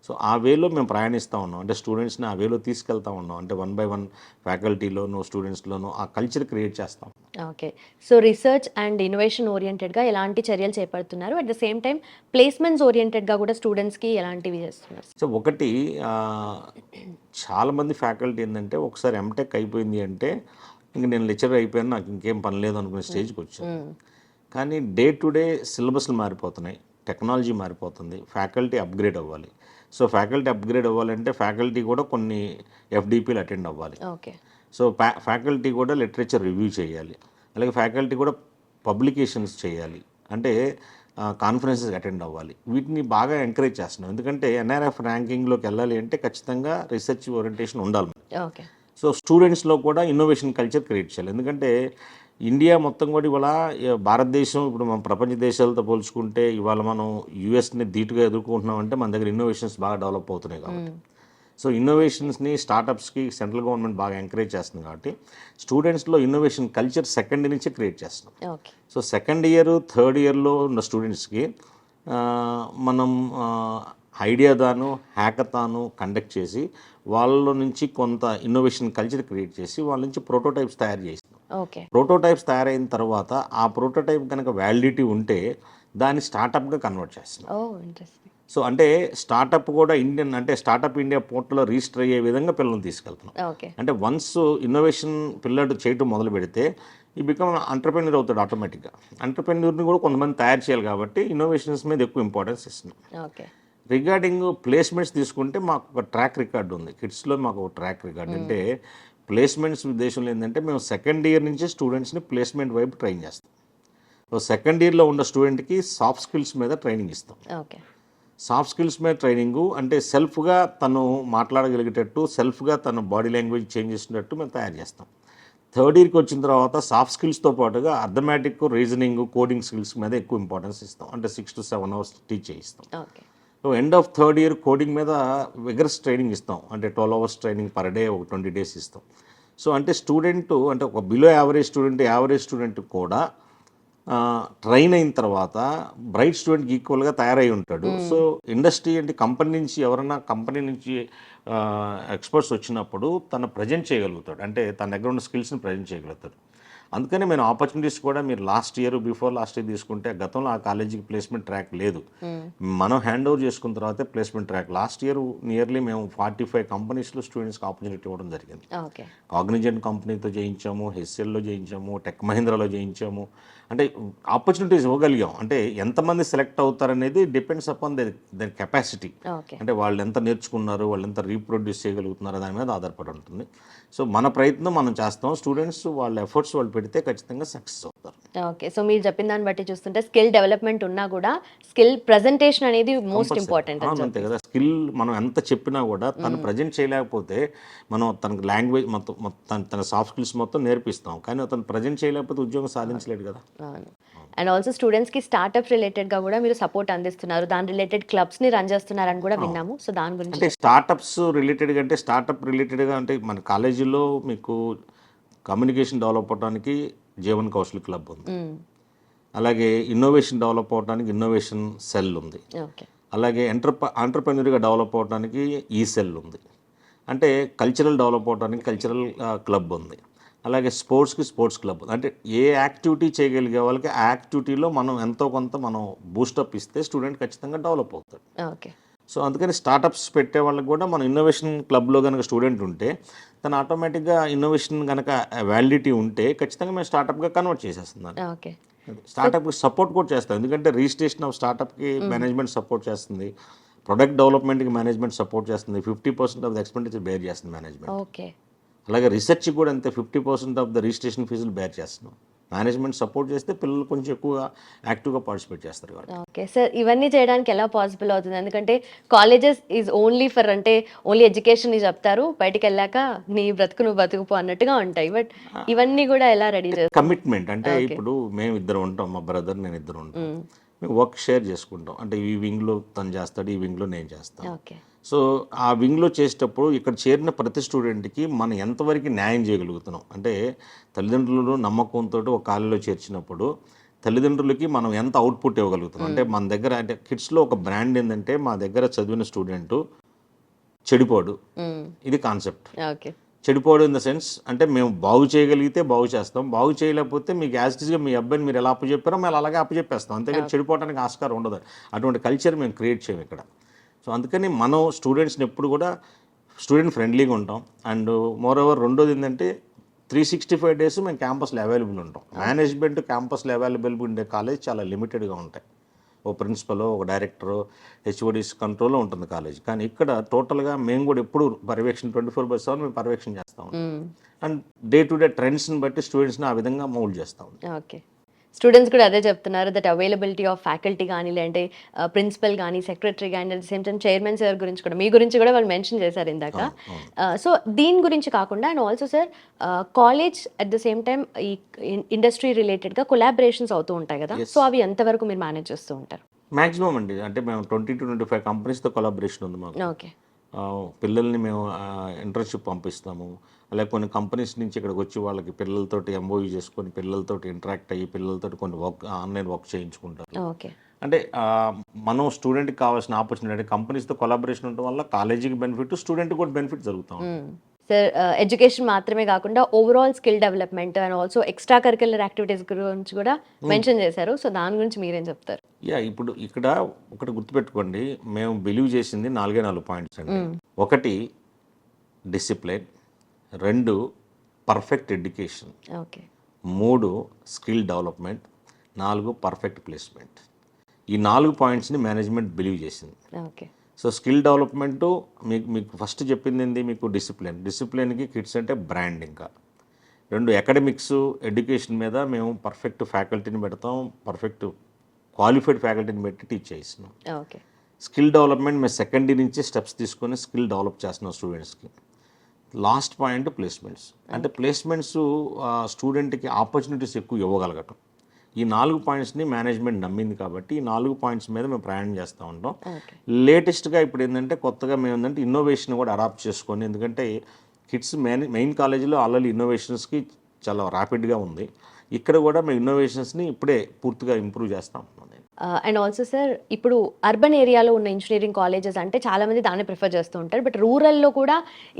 సో ఆ వేలో మేము ప్రయాణిస్తూ ఉన్నాం. అంటే స్టూడెంట్స్ని ఆ వేలో తీసుకెళ్తా ఉన్నాం. అంటే 1 by 1 ఫ్యాకల్టీలోను స్టూడెంట్స్లోనూ ఆ కల్చర్ క్రియేట్ చేస్తాం. Okay. So research and innovation ఓరియంటెడ్గా ఎలాంటి చర్యలు చేపడుతున్నారు, అట్ ద సేమ్ టైం ప్లేస్మెంట్స్ ఓరియంటెడ్గా కూడా స్టూడెంట్స్కి ఎలాంటివి చేస్తున్నారు? సో ఒకటి చాలామంది ఫ్యాకల్టీ ఏంటంటే ఒకసారి ఎంటెక్ అయిపోయింది అంటే ఇంక నేను లెక్చరర్ అయిపోయాను, నాకు ఇంకేం పని లేదు అనుకునే స్టేజ్కి వచ్చాను. కానీ డే టు డే సిలబస్లు మారిపోతున్నాయి, టెక్నాలజీ మారిపోతుంది, ఫ్యాకల్టీ అప్గ్రేడ్ అవ్వాలి. సో ఫ్యాకల్టీ అప్గ్రేడ్ అవ్వాలంటే ఫ్యాకల్టీ కూడా కొన్ని FDPలు అటెండ్ అవ్వాలి. ఓకే. సో ఫ్యాకల్టీ కూడా లిటరేచర్ రివ్యూ చేయాలి. అలాగే ఫ్యాకల్టీ కూడా పబ్లికేషన్స్ చేయాలి. అంటే కాన్ఫరెన్సెస్ అటెండ్ అవ్వాలి. వీటిని బాగా ఎంకరేజ్ చేస్తున్నాం. ఎందుకంటే NRF ర్యాంకింగ్లోకి వెళ్ళాలి అంటే ఖచ్చితంగా రీసెర్చ్ ఓరియంటేషన్ ఉండాలి. ఓకే. సో స్టూడెంట్స్లో కూడా ఇన్నోవేషన్ కల్చర్ క్రియేట్ చేయాలి. ఎందుకంటే ఇండియా మొత్తం కూడా ఇవాళ భారతదేశం ఇప్పుడు మన ప్రపంచ దేశాలతో పోల్చుకుంటే ఇవాళ మనం యూఎస్ని ధీటుగా ఎదుర్కొంటున్నామంటే మన దగ్గర ఇన్నోవేషన్స్ బాగా డెవలప్ అవుతున్నాయి కాబట్టి. సో ఇన్నోవేషన్స్ని స్టార్టప్స్కి సెంట్రల్ గవర్నమెంట్ బాగా ఎంకరేజ్ చేస్తుంది కాబట్టి స్టూడెంట్స్లో ఇన్నోవేషన్ కల్చర్ సెకండ్ నుంచి క్రియేట్ చేస్తున్నాం. సో సెకండ్ ఇయర్ థర్డ్ ఇయర్లో ఉన్న స్టూడెంట్స్కి మనం ఐడియాదాను హ్యాకథాను కండక్ట్ చేసి వాళ్ళ నుంచి కొంత ఇన్నోవేషన్ కల్చర్ క్రియేట్ చేసి వాళ్ళ నుంచి ప్రోటోటైప్స్ తయారు చేసినాం. ప్రోటోటైప్స్ తయారైన తర్వాత ఆ ప్రోటోటైప్ కనుక వ్యాలిడిటీ ఉంటే దాన్ని స్టార్టప్గా కన్వర్ట్ చేస్తున్నాం. సో అంటే స్టార్టప్ కూడా స్టార్టప్ ఇండియా పోర్టల్లో రిజిస్టర్ అయ్యే విధంగా పిల్లల్ని తీసుకెళ్తున్నాం. అంటే వన్స్ ఇన్నోవేషన్ పిల్లడు చేయటం మొదలు పెడితే ఈ బికమ్ ఎంటర్‌ప్రెన్యూర్ అవుతాడు ఆటోమేటిక్గా. ఎంటర్‌ప్రెన్యూర్ని కూడా కొంతమంది తయారు చేయాలి కాబట్టి ఇన్నోవేషన్స్ మీద ఎక్కువ ఇంపార్టెన్స్ ఇస్తున్నాం. రిగార్డింగ్ ప్లేస్మెంట్స్ తీసుకుంటే మాకు ఒక ట్రాక్ రికార్డు ఉంది. కిడ్స్లో మాకు ఒక ట్రాక్ రికార్డ్. అంటే ప్లేస్మెంట్స్ ఉద్దేశంలో ఏంటంటే మేము సెకండ్ ఇయర్ నుంచి స్టూడెంట్స్ని ప్లేస్మెంట్ వైపు ట్రైన్ చేస్తాం. సో సెకండ్ ఇయర్లో ఉన్న స్టూడెంట్కి సాఫ్ట్ స్కిల్స్ మీద ట్రైనింగ్ ఇస్తాం. సాఫ్ట్ స్కిల్స్ మీద ట్రైనింగు అంటే సెల్ఫ్గా తను మాట్లాడగలిగేటట్టు, సెల్ఫ్గా తన బాడీ లాంగ్వేజ్ చేంజ్ చేసినట్టు మేము తయారు చేస్తాం. థర్డ్ ఇయర్కి వచ్చిన తర్వాత సాఫ్ట్ స్కిల్స్తో పాటుగా అర్థమెటిక్, రీజనింగ్, కోడింగ్ స్కిల్స్ మీద ఎక్కువ ఇంపార్టెన్స్ ఇస్తాం. అంటే 6 to 7 hours టీచ్ చేయిస్తాం. Okay. So end of third year coding మీద విగరస్ ట్రైనింగ్ ఇస్తాం. అంటే 12 hours ట్రైనింగ్ పర్ డే, ఒక 20 days ఇస్తాం. సో అంటే స్టూడెంట్ అంటే ఒక బిలో యావరేజ్ స్టూడెంట్ కూడా ట్రైన్ అయిన తర్వాత బ్రైట్ స్టూడెంట్కి ఈక్వల్గా తయారై ఉంటాడు. సో ఇండస్ట్రీ అంటే కంపెనీ నుంచి ఎవరైనా కంపెనీ నుంచి ఎక్స్పర్ట్స్ వచ్చినప్పుడు తను ప్రజెంట్ చేయగలుగుతాడు. అంటే తన దగ్గర ఉన్న స్కిల్స్ని ప్రజెంట్ చేయగలుగుతాడు. అందుకని నేను ఆపర్చునిటీస్ కూడా మీరు బిఫోర్ లాస్ట్ ఇయర్ తీసుకుంటే గతంలో ఆ కాలేజీకి ప్లేస్మెంట్ ట్రాక్ లేదు. మనం హ్యాండ్ ఓవర్ చేసుకున్న తర్వాతే placement track. Last year nearly మేము 45 కంపెనీస్లో స్టూడెంట్స్కి ఆపర్చునిటీ ఇవ్వడం జరిగింది. కాగ్నిజెంట్ కంపెనీతో చేయించాము, హెచ్సిఎల్లో చేయించాము, టెక్ మహీంద్రాలో చేయించాము. అంటే ఆపర్చునిటీస్ ఇవ్వగలిగాం. అంటే ఎంతమంది సెలెక్ట్ అవుతారనేది డిపెండ్స్ అపాన్ దర్ కెపాసిటీ. అంటే వాళ్ళు ఎంత నేర్చుకున్నారు, వాళ్ళు ఎంత రీప్రొడ్యూస్ చేయగలుగుతున్నారు దాని మీద ఆధారపడి ఉంటుంది. సో మన ప్రయత్నం మనం చేస్తాం. స్టూడెంట్స్ వాళ్ళ ఎఫర్ట్స్ వాళ్ళు పెడితే ఖచ్చితంగా సక్సెస్ అవుతారు. ఓకే. సో మీరు చెప్పిన దాన్ని బట్టి చూస్తుంటే స్కిల్ డెవలప్మెంట్ ఉన్నా కూడా స్కిల్ ప్రెజెంటేషన్ అనేది మోస్ట్ ఇంపార్టెంట్. అంతే కదా, స్కిల్ మనం ఎంత చెప్పినా కూడా తను ప్రజెంట్ చేయలేకపోతే మనం తనకు లాంగ్వేజ్ మొత్తం తన సాఫ్ట్ స్కిల్స్ మొత్తం నేర్పిస్తాం, కానీ అతను ప్రజెంట్ చేయలేకపోతే ఉద్యోగం సాధించలేడు కదా. అండ్ ఆల్సో స్టూడెంట్స్కి స్టార్ట్అప్ రిలేటెడ్గా కూడా మీరు సపోర్ట్ అందిస్తున్నారు, దాని రిలేటెడ్ క్లబ్స్ని రన్ చేస్తున్నారని కూడా విన్నాము. సో దాని గురించి అంటే స్టార్టప్స్ రిలేటెడ్గా అంటే అంటే మన కాలేజీలో మీకు కమ్యూనికేషన్ డెవలప్ అవడానికి జీవన్ కౌశల్ క్లబ్ ఉంది. అలాగే ఇన్నోవేషన్ డెవలప్ అవడానికి ఇన్నోవేషన్ సెల్ ఉంది. అలాగే ఎంటర్ప్రెన్యూర్గా డెవలప్ అవడానికి ఈ సెల్ ఉంది. అంటే కల్చరల్ డెవలప్ అవడానికి కల్చరల్ క్లబ్ ఉంది. అలాగే స్పోర్ట్స్ క్లబ్. అంటే ఏ యాక్టివిటీ చేయగలిగే వాళ్ళకి ఆ యాక్టివిటీలో మనం ఎంతో కొంత మనం బూస్టప్ ఇస్తే స్టూడెంట్ ఖచ్చితంగా డెవలప్ అవుతాడు. ఓకే. సో అందుకని స్టార్టప్స్ పెట్టే వాళ్ళకి కూడా మనం ఇన్నోవేషన్ క్లబ్లో కనుక స్టూడెంట్ ఉంటే తను ఆటోమేటిక్గా ఇన్నోవేషన్ కనుక వ్యాలిడిటీ ఉంటే ఖచ్చితంగా మేము స్టార్టప్గా కన్వర్ట్ చేసేస్తున్నాను. ఓకే. స్టార్టప్కి సపోర్ట్ కూడా చేస్తాం. ఎందుకంటే రిజిస్ట్రేషన్ ఆఫ్ స్టార్టప్కి మేనేజ్మెంట్ సపోర్ట్ చేస్తుంది, ప్రొడక్ట్ డెవలప్మెంట్కి మేనేజ్మెంట్ సపోర్ట్ చేస్తుంది, 50% ఆఫ్ ద ఎక్స్పెండిచర్ బేర్ చేస్తుంది మేనేజ్మెంట్. ఓకే. అలాగే రీసెర్చ్ కూడా అంతే, 50% ఆఫ్ ద రిజిస్ట్రేషన్ ఫీజులు బేర్ చేస్తున్నాం. మేనేజ్మెంట్ సపోర్ట్ చేస్తే పిల్లలు కొంచెం ఎక్కువగా యాక్టివ్గా పార్టిసిపేట్ చేస్తారు కాబట్టి. ఓకే సార్, ఇవన్నీ చేయడానికి ఎలా పాసిబుల్ అవుతుంది? ఎందుకంటే కాలేజెస్ ఈజ్ ఓన్లీ ఎడ్యుకేషన్ చెప్తారు, బయటికి వెళ్ళాక నీ బ్రతుకు నువ్వు బతుకుపో అన్నట్టుగా ఉంటాయి. బట్ ఇవన్నీ కూడా ఎలా రెడీ చేస్తారు? కమిట్మెంట్ అంటే ఇప్పుడు మేము ఇద్దరు ఉంటాం, మా బ్రదర్ నేను ఇద్దరు ఉంటాం. మేము వర్క్ షేర్ చేసుకుంటాం. అంటే ఈ వింగ్లో తను చేస్తాడు, ఈ వింగ్లో నేను చేస్తాను. ఓకే. సో ఆ వింగ్లో చేసేటప్పుడు ఇక్కడ చేరిన ప్రతి స్టూడెంట్కి మనం ఎంతవరకు న్యాయం చేయగలుగుతున్నాం అంటే తల్లిదండ్రులు నమ్మకంతో ఒక కాలేజీలో చేర్చినప్పుడు తల్లిదండ్రులకి మనం ఎంత అవుట్పుట్ ఇవ్వగలుగుతున్నాం. అంటే మన దగ్గర అంటే కిడ్స్లో ఒక బ్రాండ్ ఏంటంటే మా దగ్గర చదివిన స్టూడెంట్ చెడిపోడు, ఇది కాన్సెప్ట్. ఓకే. చెడిపోవడం ఇన్ ద సెన్స్ అంటే మేము బాగు చేయగలిగితే బాగు చేస్తాం, బాగు చేయలేకపోతే మీకు యాజిటీస్గా మీ అబ్బాయిని మీరు ఎలా అప్పచెప్పారో మేము అలాగే అప్పచెప్పేస్తాం. అంతేగాని చెడిపోవడానికి ఆస్కారం ఉండదు. అటువంటి కల్చర్ మేము క్రియేట్ చేయము ఇక్కడ. సో అందుకని మనం స్టూడెంట్స్ని ఎప్పుడు కూడా స్టూడెంట్ ఫ్రెండ్లీగా ఉంటాం. అండ్ మోర్ ఓవర్ రెండోది ఏంటంటే 365 days మేము క్యాంపస్లో అవైలబుల్ ఉంటాం. మేనేజ్మెంట్ క్యాంపస్లో అవైలబుల్ ఉండే కాలేజ్ చాలా లిమిటెడ్గా ఉంటాయి. ఓ ప్రిన్సిపల్, ఒక డైరెక్టరు, హెచ్ఓడిస్ కంట్రోల్లో ఉంటుంది కాలేజ్. కానీ ఇక్కడ టోటల్గా మేము కూడా ఎప్పుడు పర్యవేక్షణ 24/7 మేము పర్యవేక్షణ చేస్తాం. అండ్ డే టు డే ట్రెండ్స్ని బట్టి స్టూడెంట్స్ని ఆ విధంగా మౌల్డ్ చేస్తాం. ఓకే. స్టూడెంట్స్ కూడా అదే చెప్తున్నారు, దట్ అవైలబిలిటీ ఆఫ్ ఫ్యాకల్టీ కానీ, లేదంటే ప్రిన్సిపల్ కానీ, సెక్రటరీ కానీ, at the same time chairman sir గురించి కూడా, మీ గురించి కూడా వాళ్ళు మెన్షన్ చేశారు ఇందాక. సో దీని గురించి కాకుండా and also sir college at the same time ఈ ఇండస్ట్రీ రిలేటెడ్గా కొలాబరేషన్స్ అవుతూ ఉంటాయి కదా, సో అవి ఎంతవరకు మీరు మేనేజ్ చేస్తూ ఉంటారు? మ్యాక్సిమం అండి, అంటే మేము 20 to 25 కంపెనీస్తో కొలాబరేషన్ ఉంది మాకు. ఓకే. పిల్లల్ని మేము ఇంటర్న్షిప్ పంపిస్తాము. అలాగే కొన్ని కంపెనీస్ నుంచి ఇక్కడికి వచ్చి వాళ్ళకి పిల్లలతోటి ఎంఓయూ చేసుకొని పిల్లలతోటి ఇంటరాక్ట్ అయ్యి పిల్లలతోటి కొన్ని ఆన్లైన్ వర్క్ చేయించుకుంటారు. ఓకే. అంటే మనం స్టూడెంట్కి కావాల్సిన ఆపర్చునిటీ అంటే కంపెనీస్తో కొలాబరేషన్ ఉండడం వల్ల కాలేజీకి బెనిఫిట్, స్టూడెంట్కి కూడా బెనిఫిట్ జరుగుతాం. సార్ ఎడ్యుకేషన్ మాత్రమే కాకుండా overall skill development and also extra curricular activities గురించి కూడా మెన్షన్ చేశారు. సో దాని గురించి మీరేం చెప్తారు? ఇప్పుడు ఇక్కడ ఒకటి గుర్తుపెట్టుకోండి, మేము బిలీవ్ చేసింది 4 పాయింట్స్ అండి. 1 discipline, 2 perfect education, 3 skill development, 4 perfect placement. ఈ 4 పాయింట్స్ని మేనేజ్మెంట్ బిలీవ్ చేసింది. ఓకే. సో స్కిల్ డెవలప్మెంటు మీకు ఫస్ట్ చెప్పింది ఏంది, మీకు డిసిప్లిన్కి కిడ్స్ అంటే బ్రాండ్. ఇంకా 2 అకాడమిక్స్ ఎడ్యుకేషన్ మీద మేము పర్ఫెక్ట్ ఫ్యాకల్టీని పెడతాం, పర్ఫెక్ట్ క్వాలిఫైడ్ ఫ్యాకల్టీని పెట్టి టీచ్ చేయిస్తున్నాం. ఓకే. స్కిల్ డెవలప్మెంట్ మేము సెకండరీ నుంచే స్టెప్స్ తీసుకొని స్కిల్ డెవలప్ చేస్తున్నాం స్టూడెంట్స్కి. Last point placements. అంటే ప్లేస్మెంట్స్ స్టూడెంట్కి ఆపర్చునిటీస్ ఎక్కువ ఇవ్వగలగటం. ఈ 4 పాయింట్స్ని మేనేజ్మెంట్ నమ్మింది కాబట్టి ఈ 4 పాయింట్స్ మీద మేము ప్రయాణం చేస్తూ ఉంటాం. లేటెస్ట్గా ఇప్పుడు ఏంటంటే కొత్తగా మేము ఏంటంటే ఇన్నోవేషన్ కూడా అడాప్ట్ చేసుకొని, ఎందుకంటే కిడ్స్ మెయిన్ కాలేజీలో ఆల్రెడీ ఇన్నోవేషన్స్కి చాలా ర్యాపిడ్గా ఉంది. ఇక్కడ కూడా మేము ఇన్నోవేషన్స్ని ఇప్పుడే పూర్తిగా ఇంప్రూవ్ చేస్తూ ఉంటున్నాం. అండ్ ఆల్సో సార్, ఇప్పుడు అర్బన్ ఏరియాలో ఉన్న ఇంజనీరింగ్ కాలేజెస్ అంటే చాలామంది దాన్ని ప్రిఫర్ చేస్తూ ఉంటారు. బట్ రూరల్లో కూడా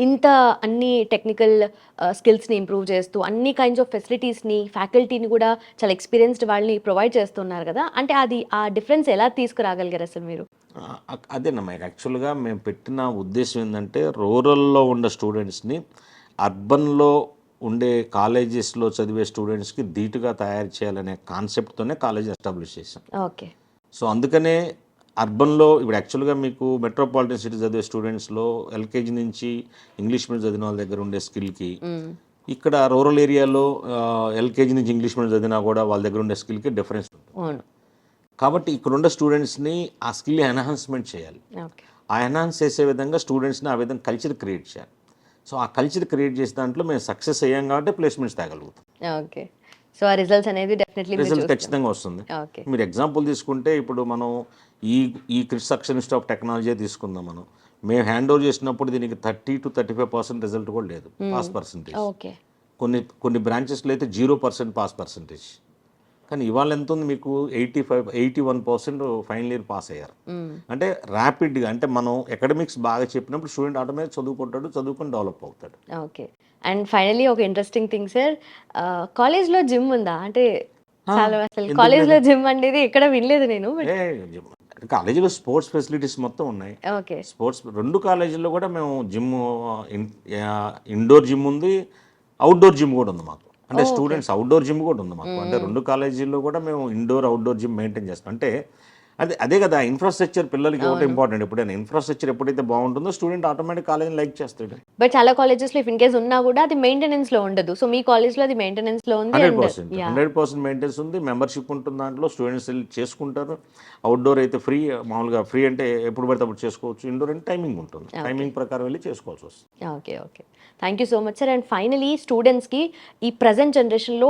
ఇంత అన్ని టెక్నికల్ స్కిల్స్ని ఇంప్రూవ్ చేస్తూ అన్ని కైండ్స్ ఆఫ్ ఫెసిలిటీస్ని, ఫ్యాకల్టీని కూడా చాలా ఎక్స్పీరియన్స్డ్ వాళ్ళని ప్రొవైడ్ చేస్తున్నారు కదా. అంటే అది ఆ డిఫరెన్స్ ఎలా తీసుకురాగలిగారు అసలు మీరు? అదేనమ్మా, యాక్చువల్గా మేము పెట్టిన ఉద్దేశం ఏంటంటే రూరల్లో ఉన్న స్టూడెంట్స్ని అర్బన్లో ఉండే కాలేజెస్లో చదివే స్టూడెంట్స్కి ధీటుగా తయారు చేయాలనే కాన్సెప్ట్తోనే కాలేజ్ ఎస్టాబ్లిష్ చేసాం. ఓకే. సో అందుకనే అర్బన్లో ఇప్పుడు యాక్చువల్గా మీకు మెట్రోపాలిటన్ సిటీ చదివే స్టూడెంట్స్లో ఎల్కేజీ నుంచి ఇంగ్లీష్ మీడియం చదివిన వాళ్ళ దగ్గర ఉండే స్కిల్కి, ఇక్కడ రూరల్ ఏరియాలో ఎల్కేజీ నుంచి ఇంగ్లీష్ మీడియం చదివినా కూడా వాళ్ళ దగ్గర ఉండే స్కిల్కి డిఫరెన్స్ ఉంటుంది. కాబట్టి ఇక్కడ ఉండే స్టూడెంట్స్ని ఆ స్కిల్ ఎన్హాన్స్మెంట్ చేయాలి. ఆ ఎన్హాన్స్ చేసే విధంగా స్టూడెంట్స్ని ఆ విధంగా కల్చర్ క్రియేట్ చేయాలి. సో ఆ కల్చర్ క్రియేట్ చేసే దాంట్లో మేము సక్సెస్ అయ్యాం కాబట్టి ప్లేస్మెంట్స్ తేగలుగుతాం. ఓకే. సో ఆ రిజల్ట్స్ అనేది డెఫినెట్లీ రిజల్ట్ ఖచ్చితంగా వస్తుంది. మీరు ఎగ్జాంపుల్ తీసుకుంటే ఇప్పుడు మనం ఈ Chris success institute of technology తీసుకుందాం. మేము హ్యాండ్ ఓవర్ చేసినప్పుడు దీనికి 30 to 35% రిజల్ట్ కూడా లేదు, పాస్ పర్సంటేజ్. కొన్ని బ్రాంచెస్లో అయితే 0% పాస్ పర్సంటేజ్. కానీ ఇవాళ ఎంత ఉంది మీకు? 81% ఫైనల్ ఇయర్ పాస్ అయ్యారు. అంటే ర్యాపిడ్గా, అంటే మనం అకాడమిక్స్ బాగా చెప్పినప్పుడు స్టూడెంట్ ఆటోమేటిక్ చదువుకొని డెవలప్ అవుతాడు. ఓకే. అండ్ ఫైనలీ ఒక ఇంట్రెస్టింగ్ థింగ్ సార్, కాలేజ్లో జిమ్ ఉందా? అంటే చాలా అసలు కాలేజ్లో జిమ్ అనేది ఎక్కడ వినలేదు నేను. కాలేజీలో స్పోర్ట్స్ ఫెసిలిటీస్ మొత్తం ఉన్నాయి. ఓకే. స్పోర్ట్స్ 2 కాలేజీల్లో కూడా మేము జిమ్, ఇండోర్ జిమ్ ఉంది, అవుట్డోర్ జిమ్ కూడా ఉంది మాకు. అంటే స్టూడెంట్స్ అవుట్డోర్ జిమ్ కూడా ఉంది మాకు. అంటే 2 కాలేజీల్లో కూడా మేము ఇండోర్ అవుట్డోర్ జిమ్ మెయింటైన్ చేస్తాం. అంటే అదే కదా ఇన్ఫ్రాస్ట్రక్చర్ పిల్లలకి ఒకటి ఇంపార్టెంట్. ఎప్పుడైనా ఇన్ఫ్రాస్ట్రక్చర్ ఎప్పుడైతే బాగుంటుందో స్టూడెంట్ ఆటోమేటిక్ కాలేజ్ లైక్ చేస్తాడు. బట్ చాలా కాలేజెస్లో ఇఫ్ ఇన్ కేస్ ఉన్నా కూడా అది మెయింటెనెన్స్ లో ఉండదు. సో మీ కాలేజ్లో అది మెయింటెనెన్స్ లో ఉంది. 100% మెయింటెనెన్స్ ఉంది. మెంబర్షిప్ ఉంటుంది దాంట్లో, స్టూడెంట్స్ వెళ్ళి చేసుకుంటారు. అవుట్డోర్ అయితే ఫ్రీ, మామూలుగా ఫ్రీ అంటే ఎప్పుడు పడితే అప్పుడు చేసుకోవచ్చు. ఇండోర్ అంటే టైమింగ్ ఉంటుంది, టైమింగ్ ప్రకారం వెళ్ళి చేసుకోవాల్సి వస్తుంది. Okay. Thank you so much sir. And finally స్టూడెంట్స్కి ఈ ప్రజెంట్ జనరేషన్లో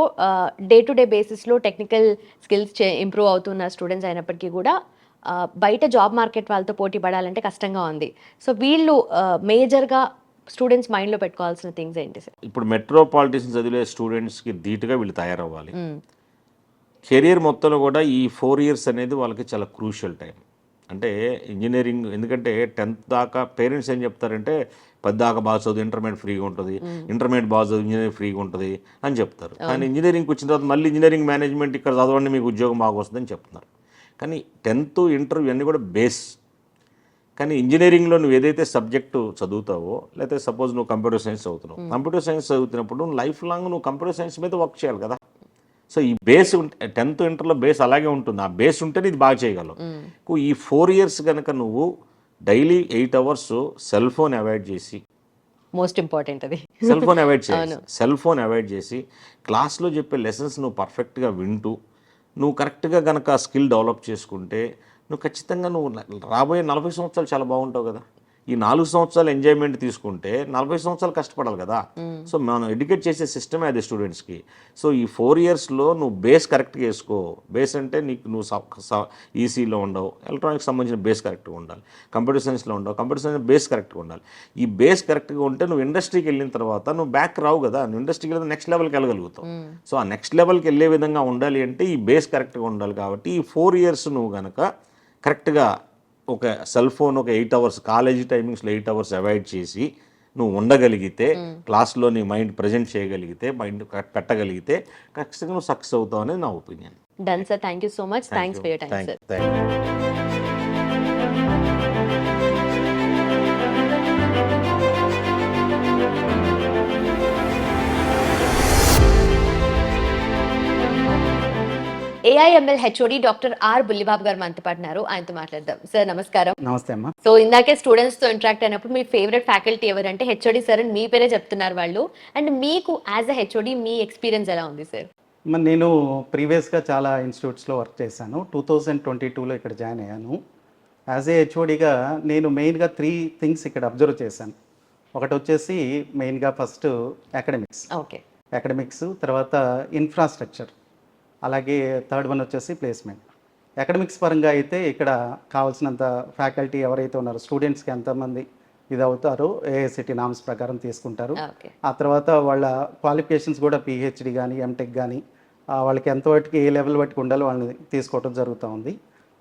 డే టు డే బేసిస్లో టెక్నికల్ స్కిల్స్ ఇంప్రూవ్ అవుతున్న స్టూడెంట్స్ అయినప్పటికీ కూడా బయట జాబ్ మార్కెట్ వాళ్ళతో పోటీ పడాలంటే కష్టంగా ఉంది. సో వీళ్ళు మేజర్గా స్టూడెంట్స్ మైండ్లో పెట్టుకోవాల్సిన థింగ్స్ ఏంటి సార్? ఇప్పుడు మెట్రోపాలిటన్ చదివే స్టూడెంట్స్కి ధీటుగా వీళ్ళు తయారవ్వాలి. కెరియర్ మొత్తంలో కూడా ఈ 4 years అనేది వాళ్ళకి చాలా క్రూషియల్ టైం. అంటే ఇంజనీరింగ్, ఎందుకంటే 10th దాకా పేరెంట్స్ ఏం చెప్తారంటే 10 దాకా బాగా చదువు, ఇంటర్మీడియట్ ఫ్రీగా ఉంటుంది, ఇంటర్మీడియట్ బాగా చదువు, ఇంజనీరింగ్ ఫ్రీగా ఉంటుంది అని చెప్తారు. కానీ ఇంజనీరింగ్కి వచ్చిన తర్వాత మళ్ళీ ఇంజనీరింగ్ మేనేజ్మెంట్ ఇక్కడ చదవండి మీకు ఉద్యోగం బాగా వస్తుందని చెప్తున్నారు. కానీ 10th, ఇంటర్ ఇవన్నీ కూడా బేస్. కానీ ఇంజనీరింగ్లో నువ్వు ఏదైతే సబ్జెక్టు చదువుతావో, లేకపోతే సపోజ్ నువ్వు కంప్యూటర్ సైన్స్ చదువుతున్నావు, కంప్యూటర్ సైన్స్ చదువుతున్నప్పుడు లైఫ్ లాంగ్ నువ్వు కంప్యూటర్ సైన్స్ మీద వర్క్ చేయాలి కదా. సో ఈ బేస్ 10th, ఇంటర్లో బేస్ అలాగే ఉంటుంది. ఆ బేస్ ఉంటేనే ఇది బాగా చేయగలవు. ఈ 4 years కనుక నువ్వు daily 8 hours cell phone avoid చేసి, మోస్ట్ ఇంపార్టెంట్ అది, సెల్ ఫోన్ అవాయిడ్ చేసి క్లాస్లో చెప్పే లెసన్స్ నువ్వు పర్ఫెక్ట్గా వింటూ నువ్వు కరెక్ట్గా కనుక స్కిల్ డెవలప్ చేసుకుంటే నువ్వు ఖచ్చితంగా నువ్వు రాబోయే 40 సంవత్సరాలు చాలా బాగుంటావు కదా. ఈ 4 సంవత్సరాలు ఎంజాయ్మెంట్ తీసుకుంటే 40 సంవత్సరాలు కష్టపడాలి కదా. సో మనం ఎడ్యుకేట్ చేసే సిస్టమే అది స్టూడెంట్స్కి. సో ఈ 4 yearsలో నువ్వు బేస్ కరెక్ట్గా వేసుకో. బేస్ అంటే నువ్వు ఈసీలో ఉండవు, ఎలక్ట్రానిక్స్ సంబంధించిన బేస్ కరెక్ట్గా ఉండాలి. కంప్యూటర్ సైన్స్లో ఉండవు, కంప్యూటర్ సైన్స్ బేస్ కరెక్ట్గా ఉండాలి. ఈ బేస్ కరెక్ట్గా ఉంటే నువ్వు ఇండస్ట్రీకి వెళ్ళిన తర్వాత నువ్వు బ్యాక్ రావు కదా. నువ్వు ఇండస్ట్రీకి వెళ్ళి నెక్స్ట్ లెవెల్కి వెళ్ళగలుగుతావు. సో ఆ నెక్స్ట్ లెవెల్కి వెళ్ళే విధంగా ఉండాలి అంటే ఈ బేస్ కరెక్ట్గా ఉండాలి. కాబట్టి ఈ 4 years నువ్వు కనుక కరెక్ట్గా ఒక సెల్ ఫోన్ ఒక 8 hours కాలేజీ టైమింగ్స్లో 8 hours అవాయిడ్ చేసి నువ్వు ఉండగలిగితే, క్లాస్లో నీ మైండ్ ప్రజెంట్ చేయగలిగితే, మైండ్ పెట్టగలిగితే ఖచ్చితంగా నువ్వు సక్సెస్ అవుతావు అనేది నా opinion. Done sir, thank you so much. Thanks for your time sir. AIML HOD doctor R Bullibabu garu మనతో పాటున్నారు. ఆయనతో మాట్లాడదాం. సార్ నమస్కారం. నమస్తే అమ్మా. సో ఇందాకే స్టూడెంట్స్ తో ఇంటరాక్ట్ అయినప్పుడు మీ ఫేవరెట్ ఫ్యాకల్టీ ఎవరంటే హెచ్ఓడి సార్ అని మీ పేరే చెప్తున్నారు వాళ్ళు. అండ్ మీకు as a HOD me experience ఎలా ఉంది సార్? నేను ప్రీవియస్గా చాలా ఇన్స్టిట్యూట్స్లో వర్క్ చేశాను. 2022లో ఇక్కడ జాయిన్ అయ్యాను. యాజ్ ఏ హెచ్ఓడిగా నేను మెయిన్గా 3 థింగ్స్ ఇక్కడ అబ్జర్వ్ చేశాను. ఒకటి వచ్చేసి మెయిన్గా ఫస్ట్ అకాడమిక్స్, ఓకే. తర్వాత ఇన్ఫ్రాస్ట్రక్చర్, అలాగే థర్డ్ వన్ వచ్చేసి ప్లేస్మెంట్. అకాడమిక్స్ పరంగా అయితే ఇక్కడ కావాల్సినంత ఫ్యాకల్టీ ఎవరైతే ఉన్నారో స్టూడెంట్స్కి ఎంతమంది ఇది అవుతారో ఏఐసిటి నామ్స్ ప్రకారం తీసుకుంటారు. ఆ తర్వాత వాళ్ళ క్వాలిఫికేషన్స్ కూడా పిహెచ్డి కానీ ఎంటెక్ కానీ వాళ్ళకి ఎంతవరకు ఏ లెవెల్ బట్టి ఉండాలో వాళ్ళని తీసుకోవడం జరుగుతూ ఉంది.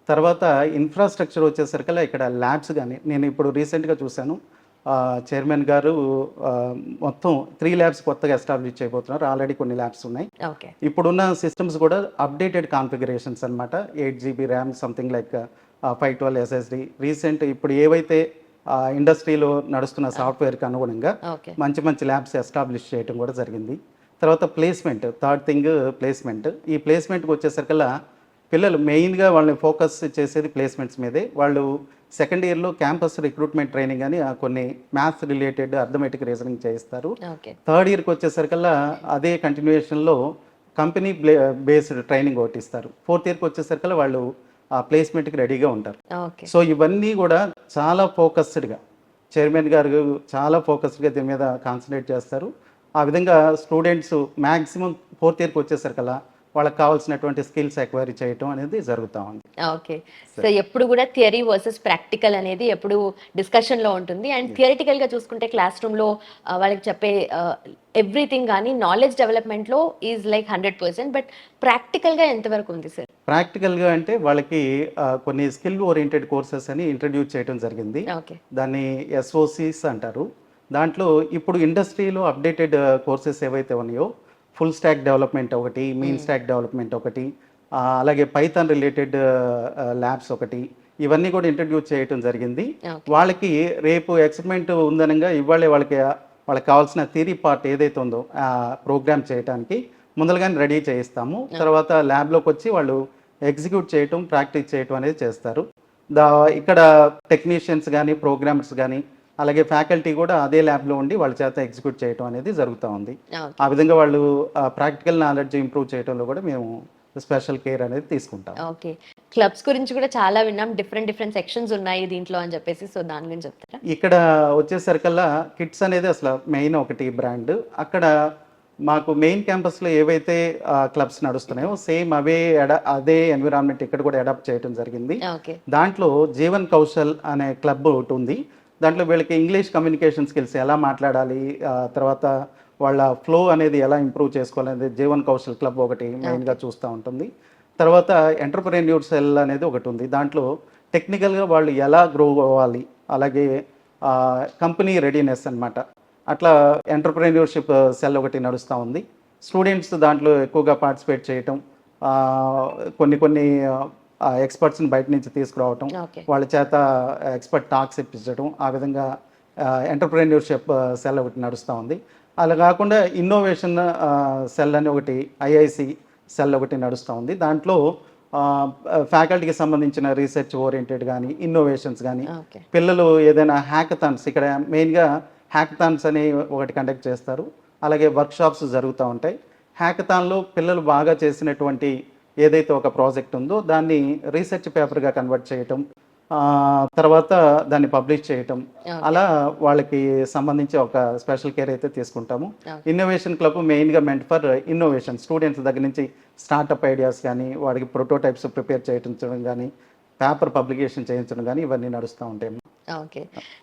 తర్వాత ఇన్ఫ్రాస్ట్రక్చర్ వచ్చేసరికల్లా ఇక్కడ ల్యాబ్స్ కానీ నేను ఇప్పుడు రీసెంట్గా చూశాను, చైర్మన్ గారు మొత్తం 3 ల్యాబ్స్ కొత్తగా ఎస్టాబ్లిష్ చేయబోతున్నారు. ఆల్రెడీ కొన్ని ల్యాబ్స్ ఉన్నాయి. ఇప్పుడున్న సిస్టమ్స్ కూడా అప్డేటెడ్ కాన్ఫిగరేషన్స్ అనమాట. 8GB RAM, something like 512 SSD. Recent ఇప్పుడు ఏవైతే ఇండస్ట్రీలో నడుస్తున్న సాఫ్ట్వేర్కి అనుగుణంగా మంచి మంచి ల్యాబ్స్ ఎస్టాబ్లిష్ చేయడం కూడా జరిగింది. తర్వాత ప్లేస్మెంట్, థర్డ్ థింగ్ ప్లేస్మెంట్. ఈ ప్లేస్మెంట్కి వచ్చేసరికల్లా పిల్లలు మెయిన్గా వాళ్ళని ఫోకస్ చేసేది ప్లేస్మెంట్స్ మీదే. వాళ్ళు సెకండ్ ఇయర్లో క్యాంపస్ రిక్రూట్మెంట్ ట్రైనింగ్ అని కొన్ని మ్యాథ్స్ రిలేటెడ్ అర్థమెటిక్ రీజనింగ్ చేయిస్తారు. థర్డ్ ఇయర్కి వచ్చేసరికల్లా అదే కంటిన్యూషన్లో కంపెనీ బేస్డ్ ట్రైనింగ్ ఒకటి ఇస్తారు. ఫోర్త్ ఇయర్కి వచ్చేసరికల్లా వాళ్ళు ప్లేస్మెంట్కి రెడీగా ఉంటారు. సో ఇవన్నీ కూడా చాలా ఫోకస్డ్గా చైర్మన్ గారు చాలా ఫోకస్డ్గా దీని మీద కాన్సన్ట్రేట్ చేస్తారు. ఆ విధంగా స్టూడెంట్స్ మ్యాక్సిమం ఫోర్త్ ఇయర్కి వచ్చేసరికల్లా వాళ్ళకి కావాల్సినటువంటి స్కిల్స్ ఎక్వైరీ చేయటం అనేది జరుగుతూ ఉంది. ఓకే. సో ఎప్పుడు కూడా థియరీ వర్సెస్ ప్రాక్టికల్ అనేది ఎప్పుడు డిస్కషన్లో ఉంటుంది. అండ్ థియరిటికల్గా చూసుకుంటే క్లాస్ రూమ్లో వాళ్ళకి చెప్పే ఎవ్రీథింగ్ కానీ నాలెడ్జ్ డెవలప్మెంట్లో ఈజ్ లైక్ 100%. బట్ ప్రాక్టికల్గా ఎంతవరకు ఉంది సార్? ప్రాక్టికల్గా అంటే వాళ్ళకి కొన్ని స్కిల్ ఓరియంటెడ్ కోర్సెస్ అని ఇంట్రడ్యూస్ చేయడం జరిగింది. దాన్ని SOCs అంటారు. దాంట్లో ఇప్పుడు ఇండస్ట్రీలో అప్డేటెడ్ కోర్సెస్ ఏవైతే ఉన్నాయో ఫుల్ స్టాక్ డెవలప్మెంట్ ఒకటి, మీన్ స్టాక్ డెవలప్మెంట్ ఒకటి, అలాగే పైథాన్ రిలేటెడ్ ల్యాబ్స్ ఒకటి, ఇవన్నీ కూడా ఇంట్రడ్యూస్ చేయడం జరిగింది. వాళ్ళకి రేపు ఎక్స్పెరిమెంట్ ఉందనగా ఇవాళే వాళ్ళకి కావాల్సిన థియరీ పార్ట్ ఏదైతే ఉందో ప్రోగ్రామ్ చేయడానికి ముందరగానే రెడీ చేయిస్తాము. తర్వాత ల్యాబ్లోకి వచ్చి వాళ్ళు ఎగ్జిక్యూట్ చేయటం, ప్రాక్టీస్ చేయటం అనేది చేస్తారు. ఇక్కడ టెక్నీషియన్స్ కానీ ప్రోగ్రామర్స్ కానీ అలాగే ఫ్యాకల్టీ కూడా అదే ల్యాబ్లో ఉండి వాళ్ళ చేత ఎగ్జిక్యూట్ చేయటం అనేది జరుగుతూ ఉంది. ఆ విధంగా వాళ్ళు ప్రాక్టికల్ నాలెడ్జ్ ఇంప్రూవ్ చేయడంలో కూడా మేము స్పెషల్ కేర్ అనేది తీసుకుంటాం. ఓకే. క్లబ్స్ గురించి కూడా చాలా విన్నాం, డిఫరెంట్ సెక్షన్స్ ఉన్నాయి దీంట్లో అని చెప్పేసి. సో దాని గురించి చెప్తారా? ఇక్కడ వచ్చేసరికల్లా కిడ్స్ అనేది అసలు మెయిన్ ఒకటి బ్రాండ్. అక్కడ మాకు మెయిన్ క్యాంపస్లో ఏవైతే క్లబ్స్ నడుస్తున్నాయో సేమ్ అదే ఎన్విరాన్మెంట్ ఇక్కడ కూడా అడాప్ట్ చేయడం జరిగింది. దాంట్లో జీవన్ కౌశల్ అనే క్లబ్ ఒకటి ఉంది. దాంట్లో వీళ్ళకి ఇంగ్లీష్ కమ్యూనికేషన్ స్కిల్స్ ఎలా మాట్లాడాలి, తర్వాత వాళ్ళ ఫ్లో అనేది ఎలా ఇంప్రూవ్ చేసుకోవాలనేది జీవన్ కౌశల్ క్లబ్ ఒకటి మెయిన్గా చూస్తూ ఉంటుంది. తర్వాత ఎంటర్‌ప్రెన్యూర్ సెల్ అనేది ఒకటి ఉంది. దాంట్లో టెక్నికల్గా వాళ్ళు ఎలా గ్రో అవ్వాలి, అలాగే కంపెనీ రెడీనెస్ అనమాట, అట్లా ఎంటర్‌ప్రెన్యూర్‌షిప్ సెల్ ఒకటి నడుస్తూ ఉంది. స్టూడెంట్స్ దాంట్లో ఎక్కువగా పార్టిసిపేట్ చేయటం, కొన్ని ఎక్స్పర్ట్స్ని బయట నుంచి తీసుకురావటం, వాళ్ళ చేత ఎక్స్పర్ట్ టాక్స్ ఇప్పించడం, ఆ విధంగా ఎంటర్‌ప్రెన్యూర్‌షిప్ సెల్ ఒకటి నడుస్తూ ఉంది. అలా కాకుండా ఇన్నోవేషన్ సెల్ అని ఒకటి, IIC సెల్ ఒకటి నడుస్తూ ఉంది. దాంట్లో ఫ్యాకల్టీకి సంబంధించిన రీసెర్చ్ ఓరియంటెడ్ కానీ ఇన్నోవేషన్స్ కానీ, పిల్లలు ఏదైనా హ్యాకథాన్స్, ఇక్కడ మెయిన్గా హ్యాకథాన్స్ అని ఒకటి కండక్ట్ చేస్తారు. అలాగే వర్క్షాప్స్ జరుగుతూ ఉంటాయి. హ్యాకథాన్లో పిల్లలు బాగా చేసినటువంటి ఏదైతే ఒక ప్రాజెక్ట్ ఉందో దాన్ని రీసెర్చ్ పేపర్గా కన్వర్ట్ చేయటం, తర్వాత దాన్ని పబ్లిష్ చేయటం, అలా వాళ్ళకి సంబంధించి ఒక స్పెషల్ కేర్ అయితే తీసుకుంటాము. ఇన్నోవేషన్ క్లబ్ మెయిన్గా మెంట్ ఫర్ ఇన్నోవేషన్, స్టూడెంట్స్ దగ్గర నుంచి స్టార్టప్ ఐడియాస్ కానీ, వాడికి ప్రోటోటైప్స్ ప్రిపేర్ చేయించడం కానీ, పేపర్ పబ్లికేషన్ చేయించడం కానీ ఇవన్నీ నడుస్తూ ఉంటాయి. Okay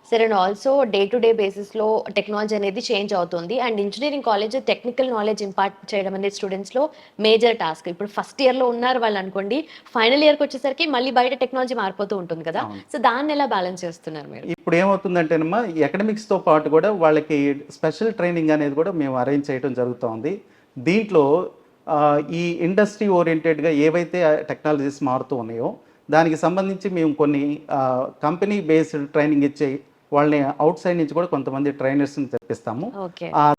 sir. And also day to day బేసిస్లో టెక్నాలజీ అనేది చేంజ్ అవుతుంది. And engineering college technical knowledge impart చేయడం అనేది స్టూడెంట్స్లో మేజర్ టాస్క్. ఇప్పుడు ఫస్ట్ ఇయర్లో ఉన్నారు వాళ్ళు అనుకోండి, ఫైనల్ ఇయర్కి వచ్చేసరికి మళ్ళీ బయట టెక్నాలజీ మారిపోతూ ఉంటుంది కదా. సో దాన్ని ఎలా బ్యాలెన్స్ చేస్తున్నారు మీరు? ఇప్పుడు ఏమవుతుందంటేనమ్మా, ఎకడమిక్స్తో పాటు కూడా వాళ్ళకి స్పెషల్ ట్రైనింగ్ అనేది కూడా మేము అరేంజ్ చేయడం జరుగుతుంది. దీంట్లో ఈ ఇండస్ట్రీ ఓరియంటెడ్గా ఏవైతే టెక్నాలజీస్ మారుతూ ఉన్నాయో దానికి సంబంధించి మేము కొన్ని కంపెనీ బేస్డ్ ట్రైనింగ్ ఇచ్చే వాళ్ళని అవుట్ సైడ్ నుంచి కూడా కొంతమంది ట్రైనర్స్ని తెప్పిస్తాము.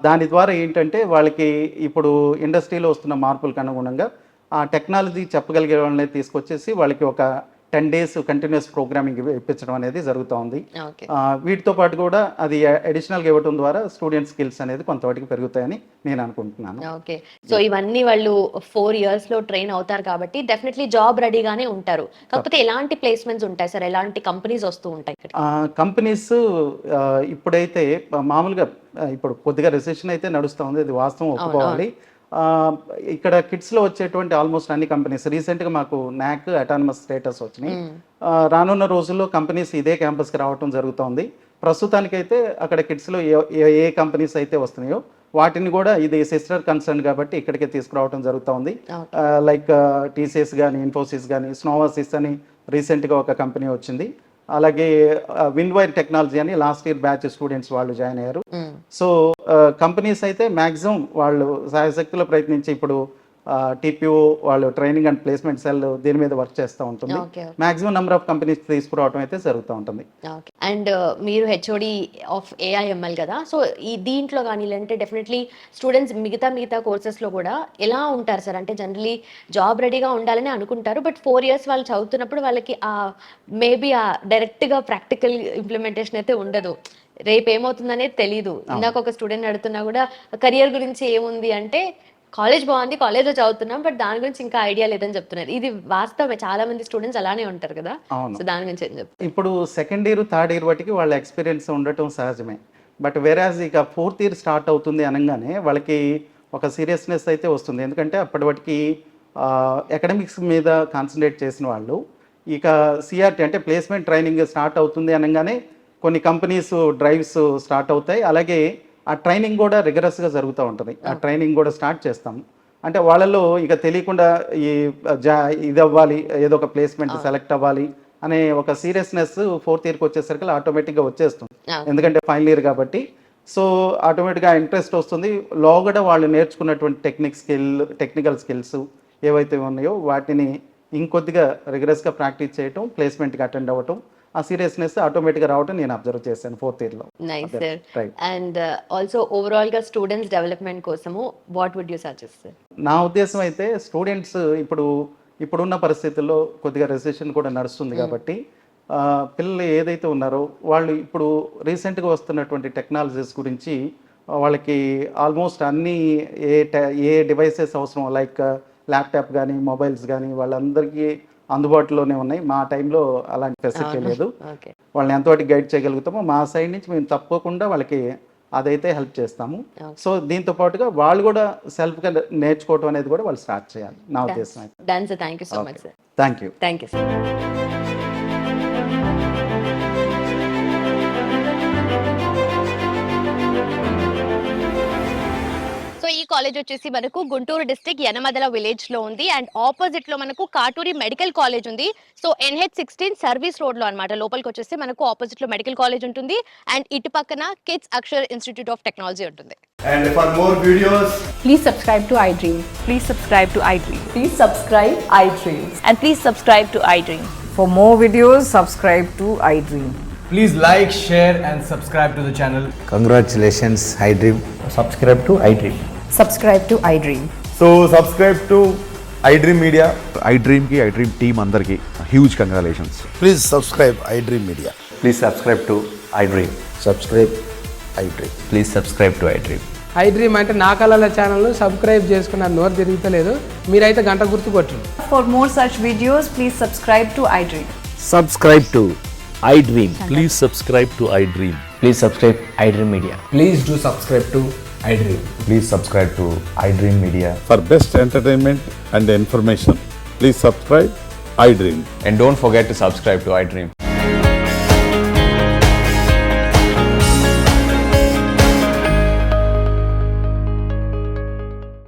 దాని ద్వారా ఏంటంటే వాళ్ళకి ఇప్పుడు ఇండస్ట్రీలో వస్తున్న మార్పులకు అనుగుణంగా ఆ టెక్నాలజీ చెప్పగలిగే వాళ్ళని తీసుకొచ్చేసి వాళ్ళకి ఒక 10 days కంటిన్యూస్ ప్రోగ్రామింగ్ ఇప్పించడం అనేది జరుగుతూ ఉంది. ఓకే. వీటితో పాటు కూడా అది అడిషనల్గా ఇవ్వడం ద్వారా స్టూడెంట్ స్కిల్స్ అనేది కొంతవరకు పెరుగుతాయని నేను అనుకుంటున్నాను. ఓకే. సో ఇవన్నీ వాళ్ళు 4 years లో ట్రైన్ అవుతారు కాబట్టి డెఫినెట్లీ జాబ్ రెడీగానే ఉంటారు. కాకపోతే ఎలాంటి ప్లేస్మెంట్స్ ఉంటాయి సార్, ఎలాంటి కంపెనీస్ వస్తూ ఉంటాయి ఇక్కడ? కంపెనీస్ ఇప్పుడైతే మామూలుగా ఇప్పుడు కొద్దిగా రెసెషన్ అయితే నడుస్తూ ఉంది, ఇది వాస్తవం ఒప్పుకోవాలి. ఇక్కడ కిడ్స్లో వచ్చేటువంటి ఆల్మోస్ట్ అన్ని కంపెనీస్ రీసెంట్గా మాకు నాక్ అటానమస్ స్టేటస్ వచ్చినాయి. రానున్న రోజుల్లో కంపెనీస్ ఇదే క్యాంపస్కి రావటం జరుగుతోంది. ప్రస్తుతానికైతే అక్కడ కిడ్స్లో ఏ కంపెనీస్ అయితే వస్తున్నాయో వాటిని కూడా ఇది సిస్టర్ కన్సర్న్ కాబట్టి ఇక్కడికే తీసుకురావడం జరుగుతోంది. లైక్ టీసీఎస్ కానీ, ఇన్ఫోసిస్ కానీ, స్నోవాసిస్ అని రీసెంట్గా ఒక కంపెనీ వచ్చింది. అలాగే విండ్వైర్ టెక్నాలజీ అని లాస్ట్ ఇయర్ బ్యాచ్ స్టూడెంట్స్ వాళ్ళు జాయిన్ అయ్యారు. సో కంపెనీస్ అయితే మ్యాక్సిమం వాళ్ళు సాయశక్తుల ప్రయత్నించి ఇప్పుడు టీపీఓ వాళ్ళు ట్రైనింగ్ అండ్ ప్లేస్మెంట్ సెల్ దీని మీద వర్క్ చేస్తూ ఉంటుంది. మ్యాక్సిమం నెంబర్ ఆఫ్ కంపెనీస్ తీసుకురావడం అయితే జరుగుతూ ఉంటుంది. అండ్ మీరు హెచ్ఓడి ఆఫ్ ఏఐఎంఎల్ కదా, సో ఈ దీంట్లో కానీ లేదంటే డెఫినెట్లీ స్టూడెంట్స్ మిగతా కోర్సెస్లో కూడా ఎలా ఉంటారు సార్? అంటే జనరలీ జాబ్ రెడీగా ఉండాలని అనుకుంటారు, బట్ 4 years వాళ్ళు చదువుతున్నప్పుడు వాళ్ళకి మేబీ డైరెక్ట్గా ప్రాక్టికల్ ఇంప్లిమెంటేషన్ అయితే ఉండదు. రేపు ఏమవుతుందనేది తెలీదు. ఇందాక ఒక స్టూడెంట్ అడుగుతున్నా కూడా కెరియర్ గురించి ఏముంది అంటే కాలేజ్ బాగుంది, కాలేజ్లో చదువుతున్నాం, బట్ దాని గురించి ఇంకా ఐడియా లేదని చెప్తున్నారు. ఇది వాస్తవమే, చాలా మంది స్టూడెంట్స్ అలానే ఉంటారు కదా. సో దాని గురించి ఏం చెప్తారు? ఇప్పుడు సెకండ్ ఇయర్ థర్డ్ ఇయర్ వాటికి వాళ్ళ ఎక్స్పీరియన్స్ ఉండటం సహజమే. బట్ వేరాజ్ ఇక 4th year స్టార్ట్ అవుతుంది అనగానే వాళ్ళకి ఒక సీరియస్నెస్ అయితే వస్తుంది. ఎందుకంటే అప్పటి వాటికి అకాడమిక్స్ మీద కాన్సన్ట్రేట్ చేసిన వాళ్ళు ఇక సిఆర్టీ అంటే ప్లేస్మెంట్ ట్రైనింగ్ స్టార్ట్ అవుతుంది అనగానే కొన్ని కంపెనీస్ డ్రైవ్స్ స్టార్ట్ అవుతాయి. అలాగే ఆ ట్రైనింగ్ కూడా రిగరస్గా జరుగుతూ ఉంటుంది. ఆ ట్రైనింగ్ కూడా స్టార్ట్ చేస్తాం. అంటే వాళ్ళలో ఇక తెలియకుండా ఇది అవ్వాలి, ఏదో ఒక ప్లేస్మెంట్ సెలెక్ట్ అవ్వాలి అనే ఒక సీరియస్నెస్ 4th yearకి వచ్చేసరికి ఆటోమేటిక్గా వచ్చేస్తుంది. ఎందుకంటే ఫైనల్ ఇయర్ కాబట్టి. సో ఆటోమేటిక్గా ఇంట్రెస్ట్ వస్తుంది. లోగడ వాళ్ళు నేర్చుకున్నటువంటి టెక్నికల్ స్కిల్స్ ఏవైతే ఉన్నాయో వాటిని ఇంకొద్దిగా రిగరస్గా ప్రాక్టీస్ చేయటం, ప్లేస్మెంట్కి అటెండ్ అవ్వటం, ఆ సీరియస్నెస్ ఆటోమేటిక్గా రావటం నేను అబ్జర్వ్ చేశాను 4th yearలో. Nice sir. అండ్ ఆల్సో ఓవరాల్గా స్టూడెంట్స్ డెవలప్మెంట్ కోసము what would you suggest sir? నా ఉద్దేశం అయితే స్టూడెంట్స్ ఇప్పుడున్న పరిస్థితుల్లో కొద్దిగా రెసెషన్ కూడా నడుస్తుంది కాబట్టి పిల్లలు ఏదైతే ఉన్నారో వాళ్ళు ఇప్పుడు రీసెంట్గా వస్తున్నటువంటి టెక్నాలజీస్ గురించి వాళ్ళకి ఆల్మోస్ట్ అన్ని ఏ డివైసెస్ అవసరం లైక్ ల్యాప్టాప్ కానీ, మొబైల్స్ కానీ వాళ్ళందరికీ అందుబాటులోనే ఉన్నాయి. మా టైంలో అలాంటి ఫెసిలిటీ లేదు. వాళ్ళని ఎంతవరకు గైడ్ చేయగలుగుతామో మా సైడ్ నుంచి మేము తప్పకుండా వాళ్ళకి అదైతే హెల్ప్ చేస్తాము. సో దీంతో పాటుగా వాళ్ళు కూడా సెల్ఫ్గా నేర్చుకోవడం అనేది కూడా వాళ్ళు స్టార్ట్ చేయాలి నా ఉద్దేశం అయితే. Done sir, thank you so much sir. Thank you. Thank you sir. So ఈ కాలేజ్ వచ్చేసి మనకు గుంటూరు డిస్ట్రిక్ట్ యనమదల విలేజ్ లో ఉంది. అండ్ ఆపోజిట్ లో మనకు కాటూరి మెడికల్ కాలేజ్ ఉంది. సో NH16 సర్వీస్ రోడ్ లో అన్నమాట. లోపలికి వచ్చేసి మనకు ఆపోజిట్ లో మెడికల్ కాలేజ్ ఉంటుంది. అండ్ ఇటు పక్కన KITS Akshar institute of technology ఉంటుంది. And for more videos, please subscribe to iDream. Please subscribe to iDream. Please subscribe iDream. And please subscribe to iDream. For more videos, subscribe to iDream. please like, share and subscribe to the channel. Congratulations, iDream. Subscribe to iDream. Subscribe to iDream. So subscribe to iDream Media. iDream team andarki huge congratulations. Please subscribe iDream Media. Please subscribe to iDream. Subscribe iDream. Please subscribe to iDream. iDream అంటే నా కళల ఛానల్ను subscribe చేసుకున్న నోరు తిరుగుతలేదు, మీరైతే గంట గుర్తు కొట్టండి. For more such videos, please subscribe to iDream. Subscribe to iDream. Please subscribe to iDream. Please subscribe iDream Media. Please do subscribe to iDream. Please subscribe to iDream Media. For best entertainment and information, please subscribe iDream. And don't forget to subscribe to iDream.